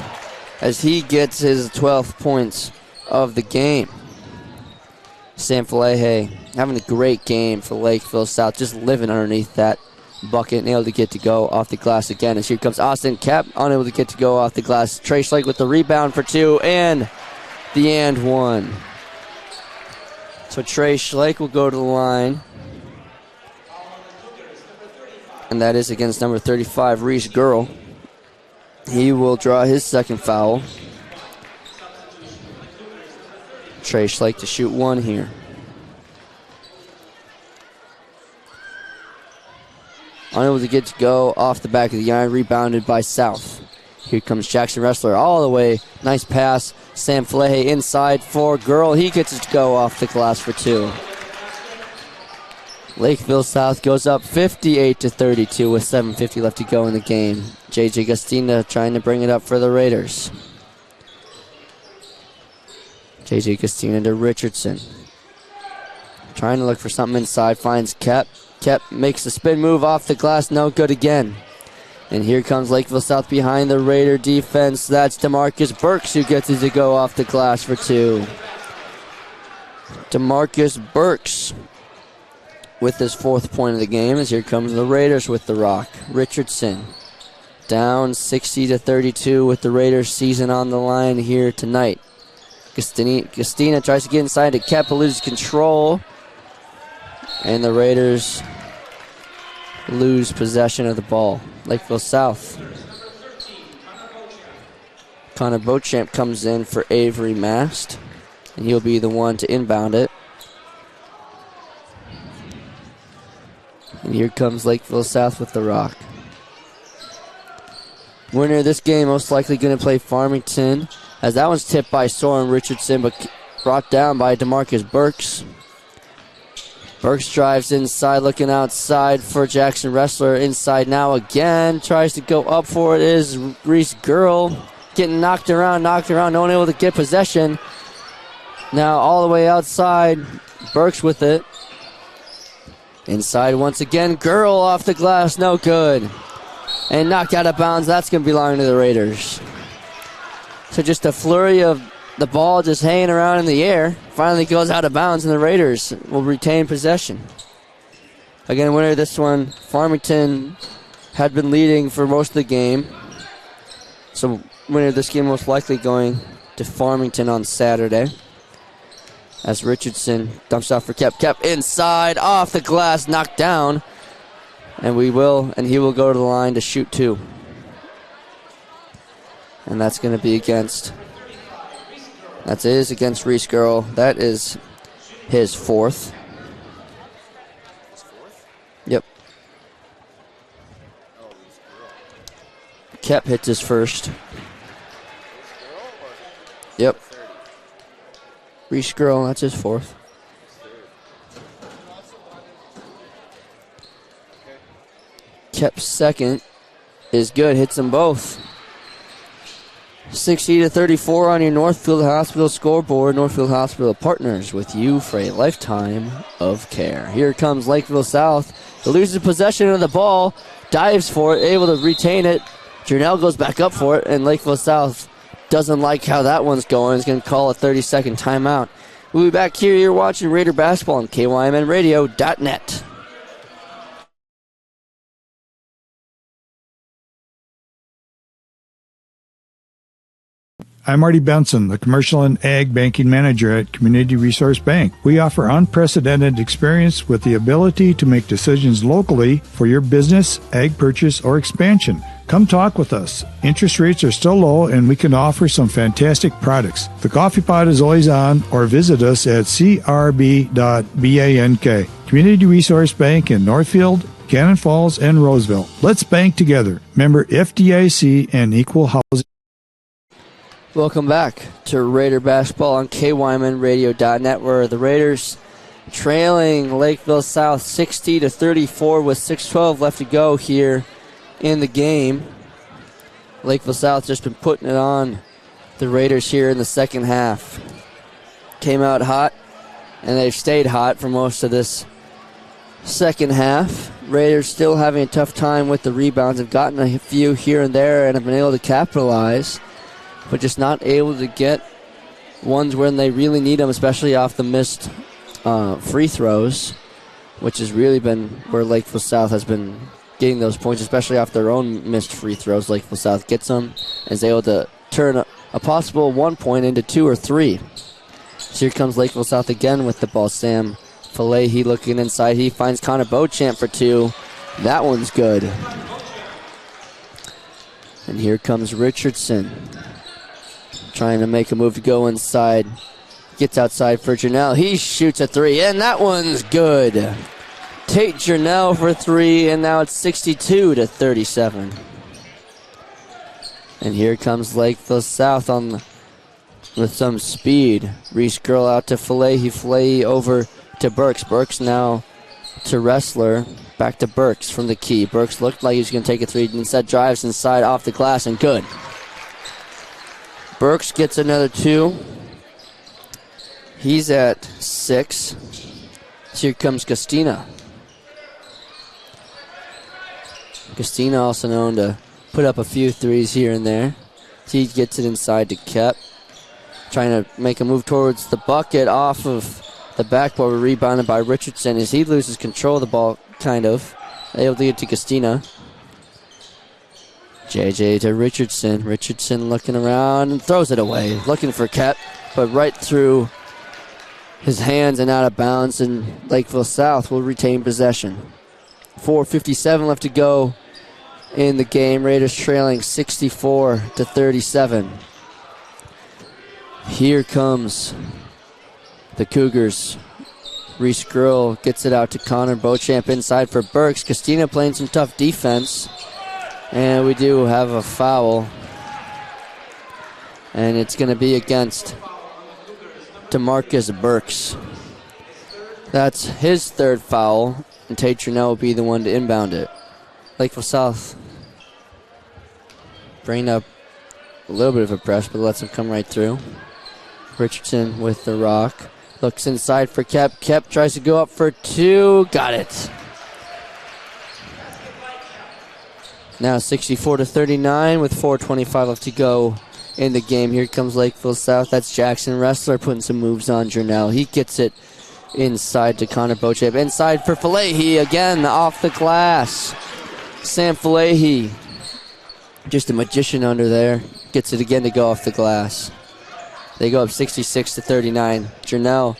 as he gets his 12th points of the game. Sam Flehe having a great game for Lakeville South, just living underneath that bucket and able to get to go off the glass again. As here comes Austin Kep, unable to get to go off the glass. Trey Schleich with the rebound for 2 and the and 1. So Trey Schleich will go to the line. And that is against number 35, Reese Girl. He will draw his second foul. Trey Schleich to shoot 1 here. Unable to get to go off the back of the iron, rebounded by South. Here comes Jackson Wrestler all the way. Nice pass. Sam Flehe inside for Girl. He gets it to go off the glass for 2. Lakeville South goes up 58-32 with 7:50 left to go in the game. J.J. Gastina trying to bring it up for the Raiders. J.J. Gastina to Richardson. Trying to look for something inside. Finds Kep. Kep makes a spin move off the glass. No good again. And here comes Lakeville South behind the Raider defense. That's DeMarcus Burks who gets it to go off the glass for 2. DeMarcus Burks with his 4th point of the game, as here comes the Raiders with the rock. Richardson down 60-32 with the Raiders season on the line here tonight. Gastina tries to get inside to Kep, loses control. And the Raiders lose possession of the ball. Lakeville South Connor Beauchamp comes in for Avery Mast, and he'll be the one to inbound it. And here comes Lakeville South with the rock. Winner of this game most likely going to play Farmington, as that one's tipped by Soren Richardson, but brought down by DeMarcus Burks. Burks drives inside, looking outside for Jackson Wrestler. Inside now again, tries to go up for it is Reese Girl. Getting knocked around, no one able to get possession. Now all the way outside, Burks with it. Inside once again, Girl off the glass, no good. And knocked out of bounds, that's going to belong to the Raiders. So just a flurry of the ball just hanging around in the air. Finally goes out of bounds, and the Raiders will retain possession. Again, winner of this one, Farmington had been leading for most of the game. So winner of this game most likely going to Farmington on Saturday. As Richardson dumps off for Kep. Kep inside, off the glass, knocked down. And he will go to the line to shoot two. And that's going to be against Reese Girl. That is his fourth. Yep. Kep hits his first. Yep. Reese Girl, that's his fourth. Kep's second is good, hits them both. 60-34 on your Northfield Hospital scoreboard. Northfield Hospital partners with you for a lifetime of care. Here comes Lakeville South. It loses possession of the ball, dives for it, able to retain it. Jernell goes back up for it, and Lakeville South doesn't like how that one's going. He's going to call a 30-second timeout. We'll be back here. You're watching Raider Basketball on KYMNradio.net. I'm Marty Benson, the Commercial and Ag Banking Manager at Community Resource Bank. We offer unprecedented experience with the ability to make decisions locally for your business, ag purchase, or expansion. Come talk with us. Interest rates are still low, and we can offer some fantastic products. The coffee pot is always on, or visit us at crb.bank. Community Resource Bank in Northfield, Cannon Falls, and Roseville. Let's bank together. Member FDIC and Equal Housing. Welcome back to Raider Basketball on KYMNradio.net, where the Raiders trailing Lakeville South 60-34 with 6:12 left to go here in the game. Lakeville South just been putting it on the Raiders here in the second half. Came out hot, and they've stayed hot for most of this second half. Raiders still having a tough time with the rebounds. Have gotten a few here and there and have been able to capitalize, but just not able to get ones when they really need them, especially off the missed free throws, which has really been where Lakeville South has been getting those points, especially off their own missed free throws. Lakeville South gets them and is able to turn a possible 1 point into 2 or 3. So here comes Lakeville South again with the ball. Sam Falehi looking inside. He finds Connor Beauchamp for 2. That one's good. And here comes Richardson, trying to make a move to go inside. Gets outside for Jernell. He shoots a 3, and that one's good. Tate Jernell for 3, and now it's 62-37. And here comes Lakeville South with some speed. Reese Girl out to Falehi. Falehi over to Burks. Burks now to Wrestler. Back to Burks from the key. Burks looked like he was going to take a 3. Instead drives inside off the glass, and good. Burks gets another 2. He's at 6. Here comes Castina. Castina also known to put up a few 3s here and there. He gets it inside to Kep. Trying to make a move towards the bucket off of the backboard, rebounded by Richardson as he loses control of the ball, kind of. Able to get to Castina. JJ to Richardson. Richardson looking around and throws it away. Looking for Kep, but right through his hands and out of bounds, and Lakeville South will retain possession. 4:57 left to go in the game. Raiders trailing 64-37. Here comes the Cougars. Reese Grill gets it out to Connor Beauchamp inside for Burks. Christina playing some tough defense. And we do have a foul. And it's going to be against DeMarcus Burks. That's his third foul. And Tate Trinell will be the one to inbound it. Lakeville South bring up a little bit of a press, but lets him come right through. Richardson with the rock. Looks inside for Kep. Kep tries to go up for two. Got it. Now 64-39 with 4:25 left to go in the game. Here comes Lakeville South. That's Jackson Wrestler putting some moves on Jernell. He gets it inside to Connor Beauchamp. Inside for Falahy again off the glass. Sam Falahy, just a magician under there. Gets it again to go off the glass. They go up 66-39. Jernell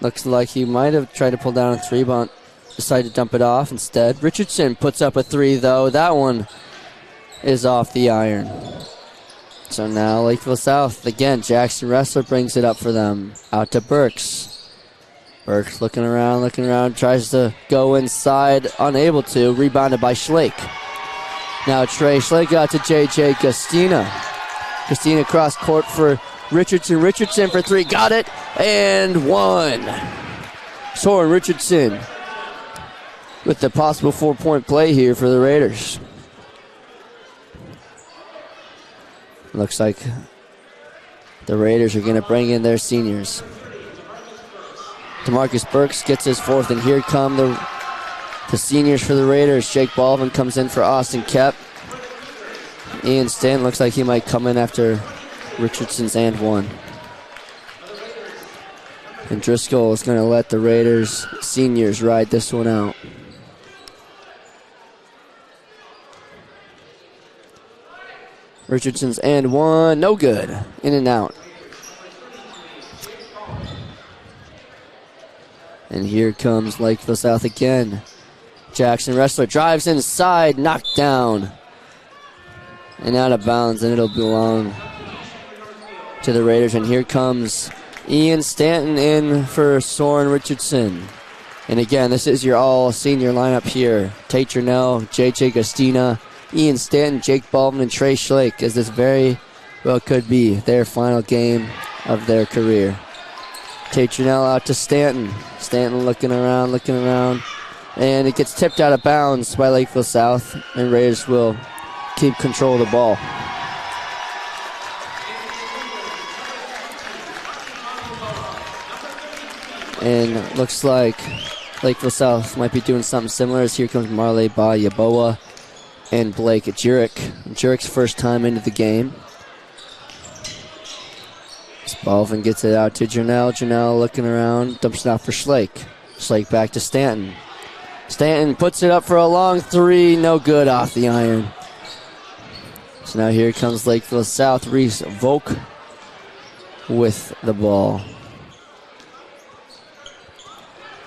looks like he might have tried to pull down a three, but decided to dump it off instead. Richardson puts up a three, though. That one is off the iron. So now Lakeville South, again, Jackson Wrestler brings it up for them. Out to Burks. Burks looking around, tries to go inside, unable to. Rebounded by Schlake. Now Trey Schlake out to J.J. Gustina. Gustina cross court for Richardson. Richardson for three. Got it. And one. Soren Richardson with the possible 4-point play here for the Raiders. Looks like the Raiders are going to bring in their seniors. DeMarcus Burks gets his fourth, and here come the seniors for the Raiders. Jake Baldwin comes in for Austin Kep. Ian Stanton looks like he might come in after Richardson's and one. And Driscoll is going to let the Raiders seniors ride this one out. Richardson's and one, no good. In and out. And here comes Lakeville South again. Jackson Wrestler drives inside, knocked down. And out of bounds, and it'll belong to the Raiders. And here comes Ian Stanton in for Soren Richardson. And again, this is your all-senior lineup here. Tate Jernell, J.J. Gustina, Ian Stanton, Jake Baldwin, and Trey Schlake, as this very well could be their final game of their career. Tate Jernell out to Stanton. Stanton looking around, and it gets tipped out of bounds by Lakeville South, and Raiders will keep control of the ball. And looks like Lakeville South might be doing something similar, as here comes Marley Ba-Yaboa and Blake Jurek. Jurek's first time into the game. Baldwin gets it out to Jernell. Jernell looking around, dumps it out for Schlake. Schlake back to Stanton. Stanton puts it up for a long three, no good off the iron. So now here comes Lakeville South. Reese Volk with the ball.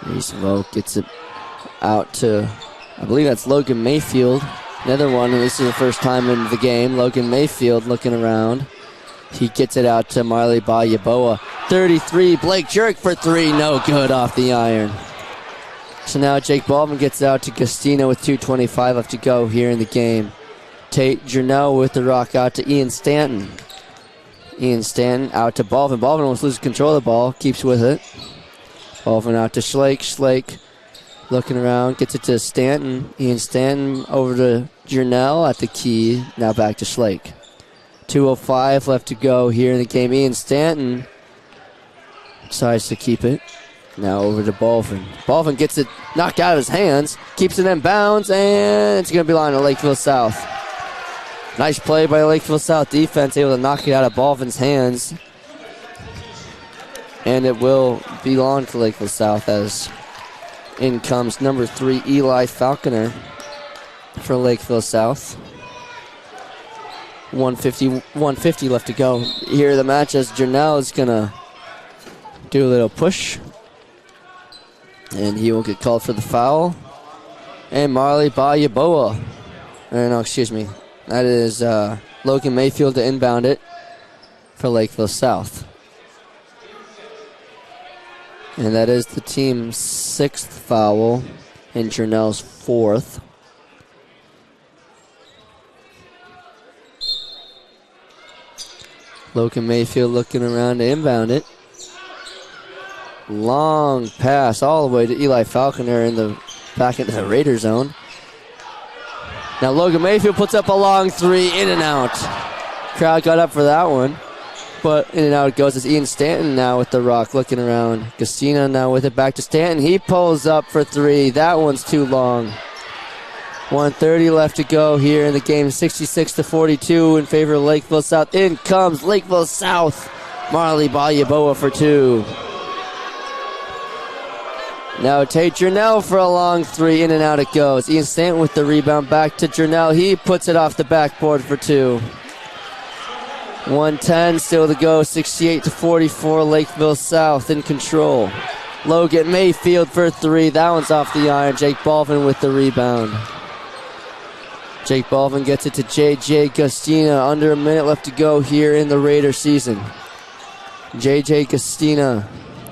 Reese Volk gets it out to, I believe that's Logan Mayfield. Another one, and this is the first time in the game. Logan Mayfield looking around. He gets it out to Marley Ba-Yaboa. 33, Blake Jurek for three, no good off the iron. So now Jake Baldwin gets it out to Gustina with 2:25 left to go here in the game. Tate Jernell with the rock out to Ian Stanton. Ian Stanton out to Baldwin. Baldwin almost loses control of the ball, keeps with it. Baldwin out to Schlake. Schlake looking around, gets it to Stanton. Ian Stanton over to Jernell at the key. Now back to Schlake. 2:05 left to go here in the game. Ian Stanton decides to keep it. Now over to Baldwin. Baldwin gets it knocked out of his hands, keeps it in bounds, and it's going to belong to Lakeville South. Nice play by Lakeville South defense, able to knock it out of Baldwin's hands. And it will belong to Lakeville South, as in comes number 3, Eli Falconer for Lakeville South. 150 left to go here in the match, as Jernell is going to do a little push. And he will get called for the foul. And Marley Ba-Yaboa. No, excuse me. That is Logan Mayfield to inbound it. for Lakeville South. And that is the team's 6th foul and Jernell's 4th. Logan Mayfield looking around to inbound it. Long pass all the way to Eli Falconer back into the Raider zone. Now Logan Mayfield puts up a long 3, in and out. Crowd got up for that one, but in and out it goes. It's Ian Stanton now with the rock looking around. Castina now with it back to Stanton. He pulls up for 3. That one's too long. 1:30 left to go here in the game. 66-42 in favor of Lakeville South. In comes Lakeville South. Marley Balyaboa for 2. Now Tate Jernell for a long 3. In and out it goes. Ian Stanton with the rebound back to Jernell. He puts it off the backboard for 2. 1:10 still to go. 68-44. Lakeville South in control. Logan Mayfield for 3. That one's off the iron. Jake Balvin with the rebound. Jake Balvin gets it to J.J. Gustina. Under a minute left to go here in the Raider season. J.J. Gustina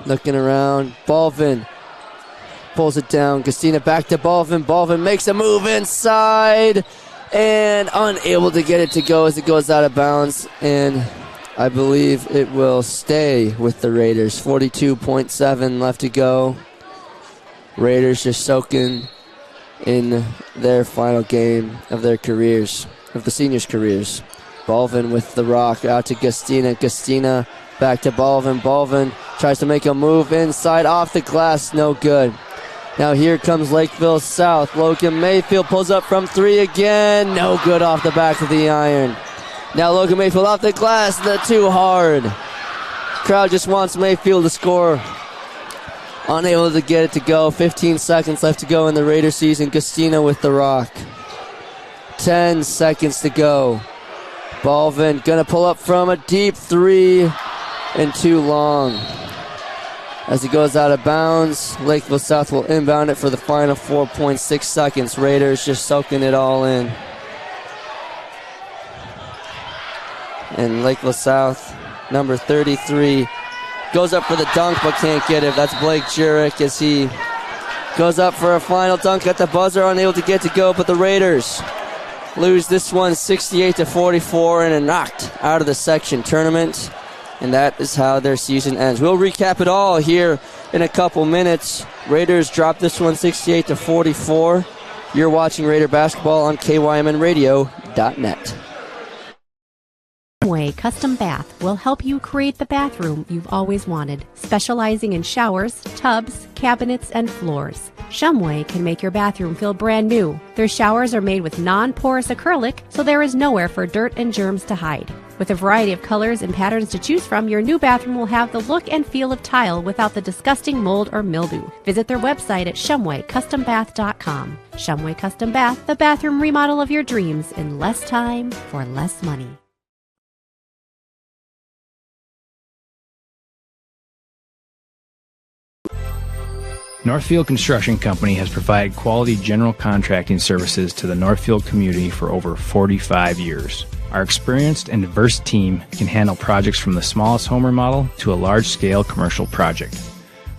looking around. Balvin pulls it down. Gustina back to Balvin. Balvin makes a move inside and unable to get it to go as it goes out of bounds. And I believe it will stay with the Raiders. 42.7 left to go. Raiders just soaking in their final game of their careers, of the seniors' careers. Balvin with the rock out to Gustina. Gustina back to Balvin. Balvin tries to make a move inside off the glass. No good. Now here comes Lakeville South. Logan Mayfield pulls up from 3 again. No good off the back of the iron. Now Logan Mayfield off the glass. Too hard. Crowd just wants Mayfield to score. Unable to get it to go. 15 seconds left to go in the Raider season. Gustina with the rock. 10 seconds to go. Balvin gonna pull up from a deep 3 and too long. As he goes out of bounds, Lakeville South will inbound it for the final 4.6 seconds. Raiders just soaking it all in. And Lakeville South, number 33, goes up for the dunk but can't get it. That's Blake Jurek as he goes up for a final dunk at the buzzer, unable to get to go, but the Raiders lose this one 68-44 and are knocked out of the section tournament. And that is how their season ends. We'll recap it all here in a couple minutes. Raiders drop this one 68-44. You're watching Raider basketball on KYMNradio.net. Shumway Custom Bath will help you create the bathroom you've always wanted, specializing in showers, tubs, cabinets, and floors. Shumway can make your bathroom feel brand new. Their showers are made with non-porous acrylic, so there is nowhere for dirt and germs to hide. With a variety of colors and patterns to choose from, your new bathroom will have the look and feel of tile without the disgusting mold or mildew. Visit their website at shumwaycustombath.com. Shumway Custom Bath, the bathroom remodel of your dreams in less time for less money. Northfield Construction Company has provided quality general contracting services to the Northfield community for over 45 years. Our experienced and diverse team can handle projects from the smallest home remodel to a large-scale commercial project.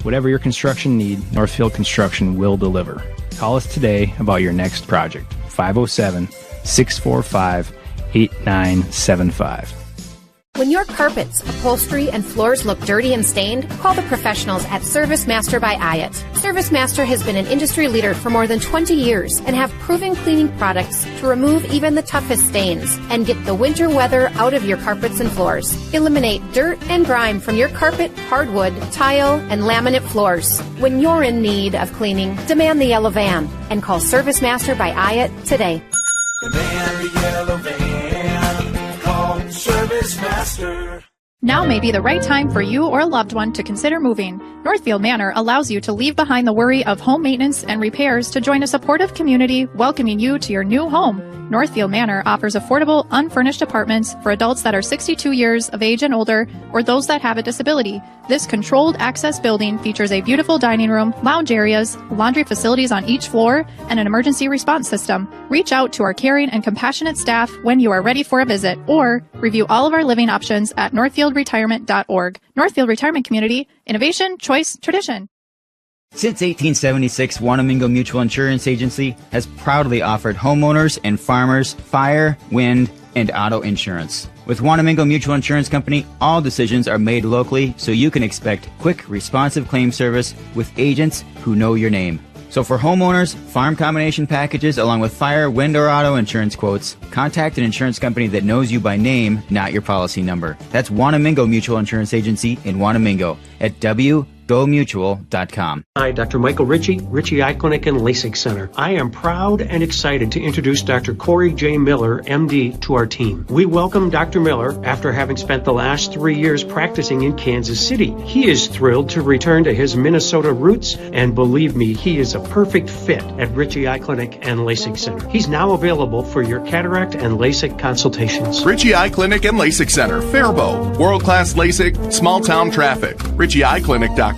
Whatever your construction need, Northfield Construction will deliver. Call us today about your next project. 507-645-8975. When your carpets, upholstery, and floors look dirty and stained, call the professionals at Service Master by Ayat. Service Master has been an industry leader for more than 20 years and have proven cleaning products to remove even the toughest stains and get the winter weather out of your carpets and floors. Eliminate dirt and grime from your carpet, hardwood, tile, and laminate floors. When you're in need of cleaning, demand the yellow van and call Service Master by Ayat today. Demand the yellow van. Call Service Master. Now may be the right time for you or a loved one to consider moving. Northfield Manor allows you to leave behind the worry of home maintenance and repairs to join a supportive community welcoming you to your new home. Northfield Manor offers affordable, unfurnished apartments for adults that are 62 years of age and older or those that have a disability. This controlled access building features a beautiful dining room, lounge areas, laundry facilities on each floor, and an emergency response system. Reach out to our caring and compassionate staff when you are ready for a visit, or review all of our living options at northfieldretirement.org. Northfield Retirement Community, innovation, choice, tradition. Since 1876, Wanamingo Mutual Insurance Agency has proudly offered homeowners and farmers fire, wind, and auto insurance. With Wanamingo Mutual Insurance Company, all decisions are made locally, so you can expect quick, responsive claim service with agents who know your name. So for homeowners, farm combination packages, along with fire, wind, or auto insurance quotes, contact an insurance company that knows you by name, not your policy number. That's Wanamingo Mutual Insurance Agency in Wanamingo at gomutual.com. Hi, Dr. Michael Ritchie Eye Clinic and LASIK Center. I am proud and excited to introduce Dr. Corey J. Miller, MD, to our team. We welcome Dr. Miller after having spent the last 3 years practicing in Kansas City. He is thrilled to return to his Minnesota roots, and believe me, he is a perfect fit at Ritchie Eye Clinic and LASIK Center. He's now available for your cataract and LASIK consultations. Ritchie Eye Clinic and LASIK Center, Faribault. World-class LASIK, small-town traffic. RitchieEyeClinic.com.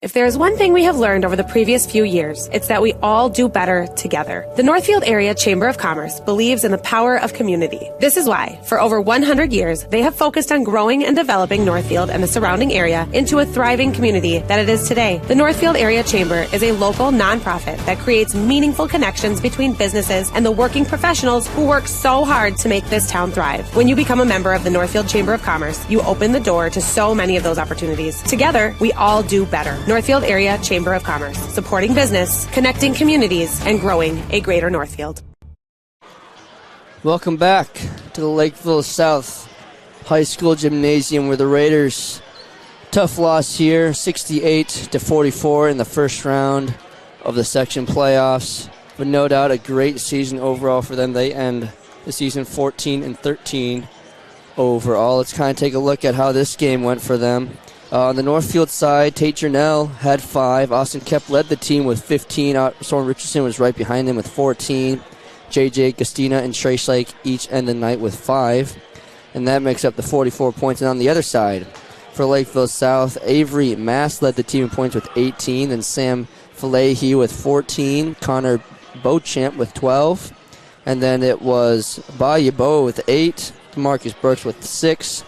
If there is one thing we have learned over the previous few years, it's that we all do better together. The Northfield Area Chamber of Commerce believes in the power of community. This is why, for over 100 years, they have focused on growing and developing Northfield and the surrounding area into a thriving community that it is today. The Northfield Area Chamber is a local nonprofit that creates meaningful connections between businesses and the working professionals who work so hard to make this town thrive. When you become a member of the Northfield Chamber of Commerce, you open the door to so many of those opportunities. Together, we all do better. Northfield Area Chamber of Commerce, supporting business, connecting communities, and growing a greater Northfield. Welcome back to the Lakeville South High School Gymnasium, where the Raiders, tough loss here, 68-44 in the first round of the section playoffs, but no doubt a great season overall for them. They end the season 14-13 overall. Let's kind of take a look at how this game went for them. On the Northfield side, Tate Jernell had 5. Austin Kep led the team with 15. Soren Richardson was right behind him with 14. J.J. Gastina and Trace Lake each end the night with 5. And that makes up the 44 points. And on the other side, for Lakeville South, Avery Mass led the team in points with 18. Then Sam Falahy with 14. Connor Beauchamp with 12. And then it was Bayabo with 8. Demarcus Burks with 6.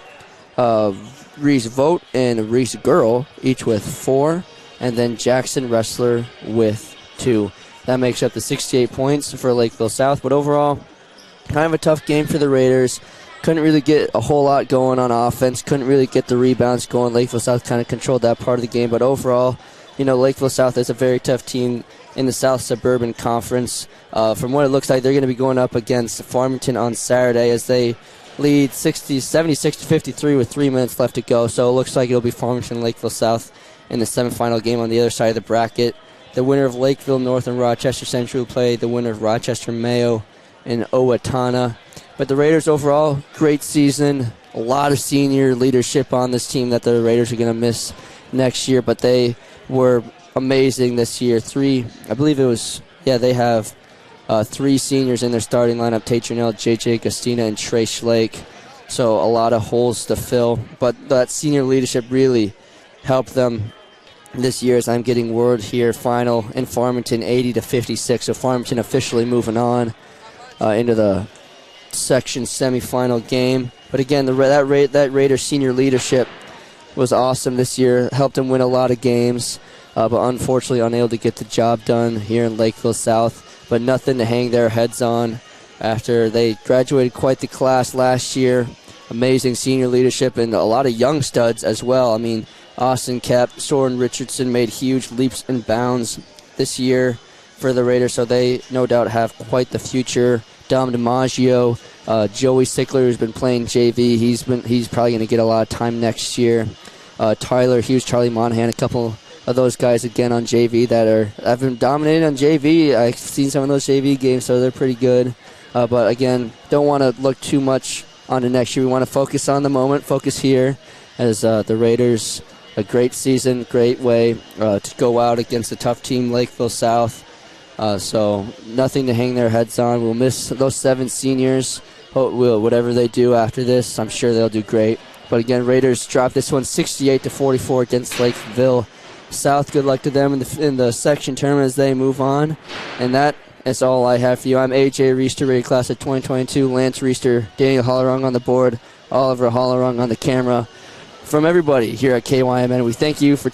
Reese Vogt and Reese Girl, each with 4, and then Jackson Wrestler with 2. That makes up the 68 points for Lakeville South, but overall, kind of a tough game for the Raiders. Couldn't really get a whole lot going on offense, couldn't really get the rebounds going. Lakeville South kind of controlled that part of the game, but overall, Lakeville South is a very tough team in the South Suburban Conference. From what it looks like, they're going to be going up against Farmington on Saturday as they lead 76-53 with 3 minutes left to go. So it looks like it'll be Farmington Lakeville South in the semifinal game on the other side of the bracket. The winner of Lakeville North and Rochester Central will play the winner of Rochester Mayo and Owatonna. But the Raiders overall, great season. A lot of senior leadership on this team that the Raiders are going to miss next year. But they were amazing this year. They have 3 seniors in their starting lineup: Tate Jernell, J.J. Gastina, and Trey Schlake. So a lot of holes to fill. But that senior leadership really helped them this year, as I'm getting word here. Final in Farmington, 80-56. So Farmington officially moving on into the section semifinal game. But again, that Raiders senior leadership was awesome this year. Helped them win a lot of games. But unfortunately unable to get the job done here in Lakeville South. But nothing to hang their heads on after they graduated quite the class last year. Amazing senior leadership and a lot of young studs as well. I mean, Austin Kep, Soren Richardson made huge leaps and bounds this year for the Raiders, so they no doubt have quite the future. Dom DiMaggio, Joey Sickler, who's been playing JV, he's probably going to get a lot of time next year. Tyler Hughes, Charlie Monahan, a couple of those guys again on JV that have been dominating on JV. I've seen some of those JV games, so they're pretty good. But again, don't want to look too much on to next year. We want to focus on the moment, focus here as the Raiders, a great season, great way to go out against a tough team, Lakeville South. So nothing to hang their heads on. We'll miss those 7 seniors. Whatever they do after this, I'm sure they'll do great. But again, Raiders dropped this one 68-44 against Lakeville South. Good luck to them in the section tournament as they move on. And that is all I have for you. I'm AJ Reister, Raider class of 2022. Lance Reister, Daniel Hollerung on the board, Oliver Hollerung on the camera. From everybody here at KYMN, we thank you for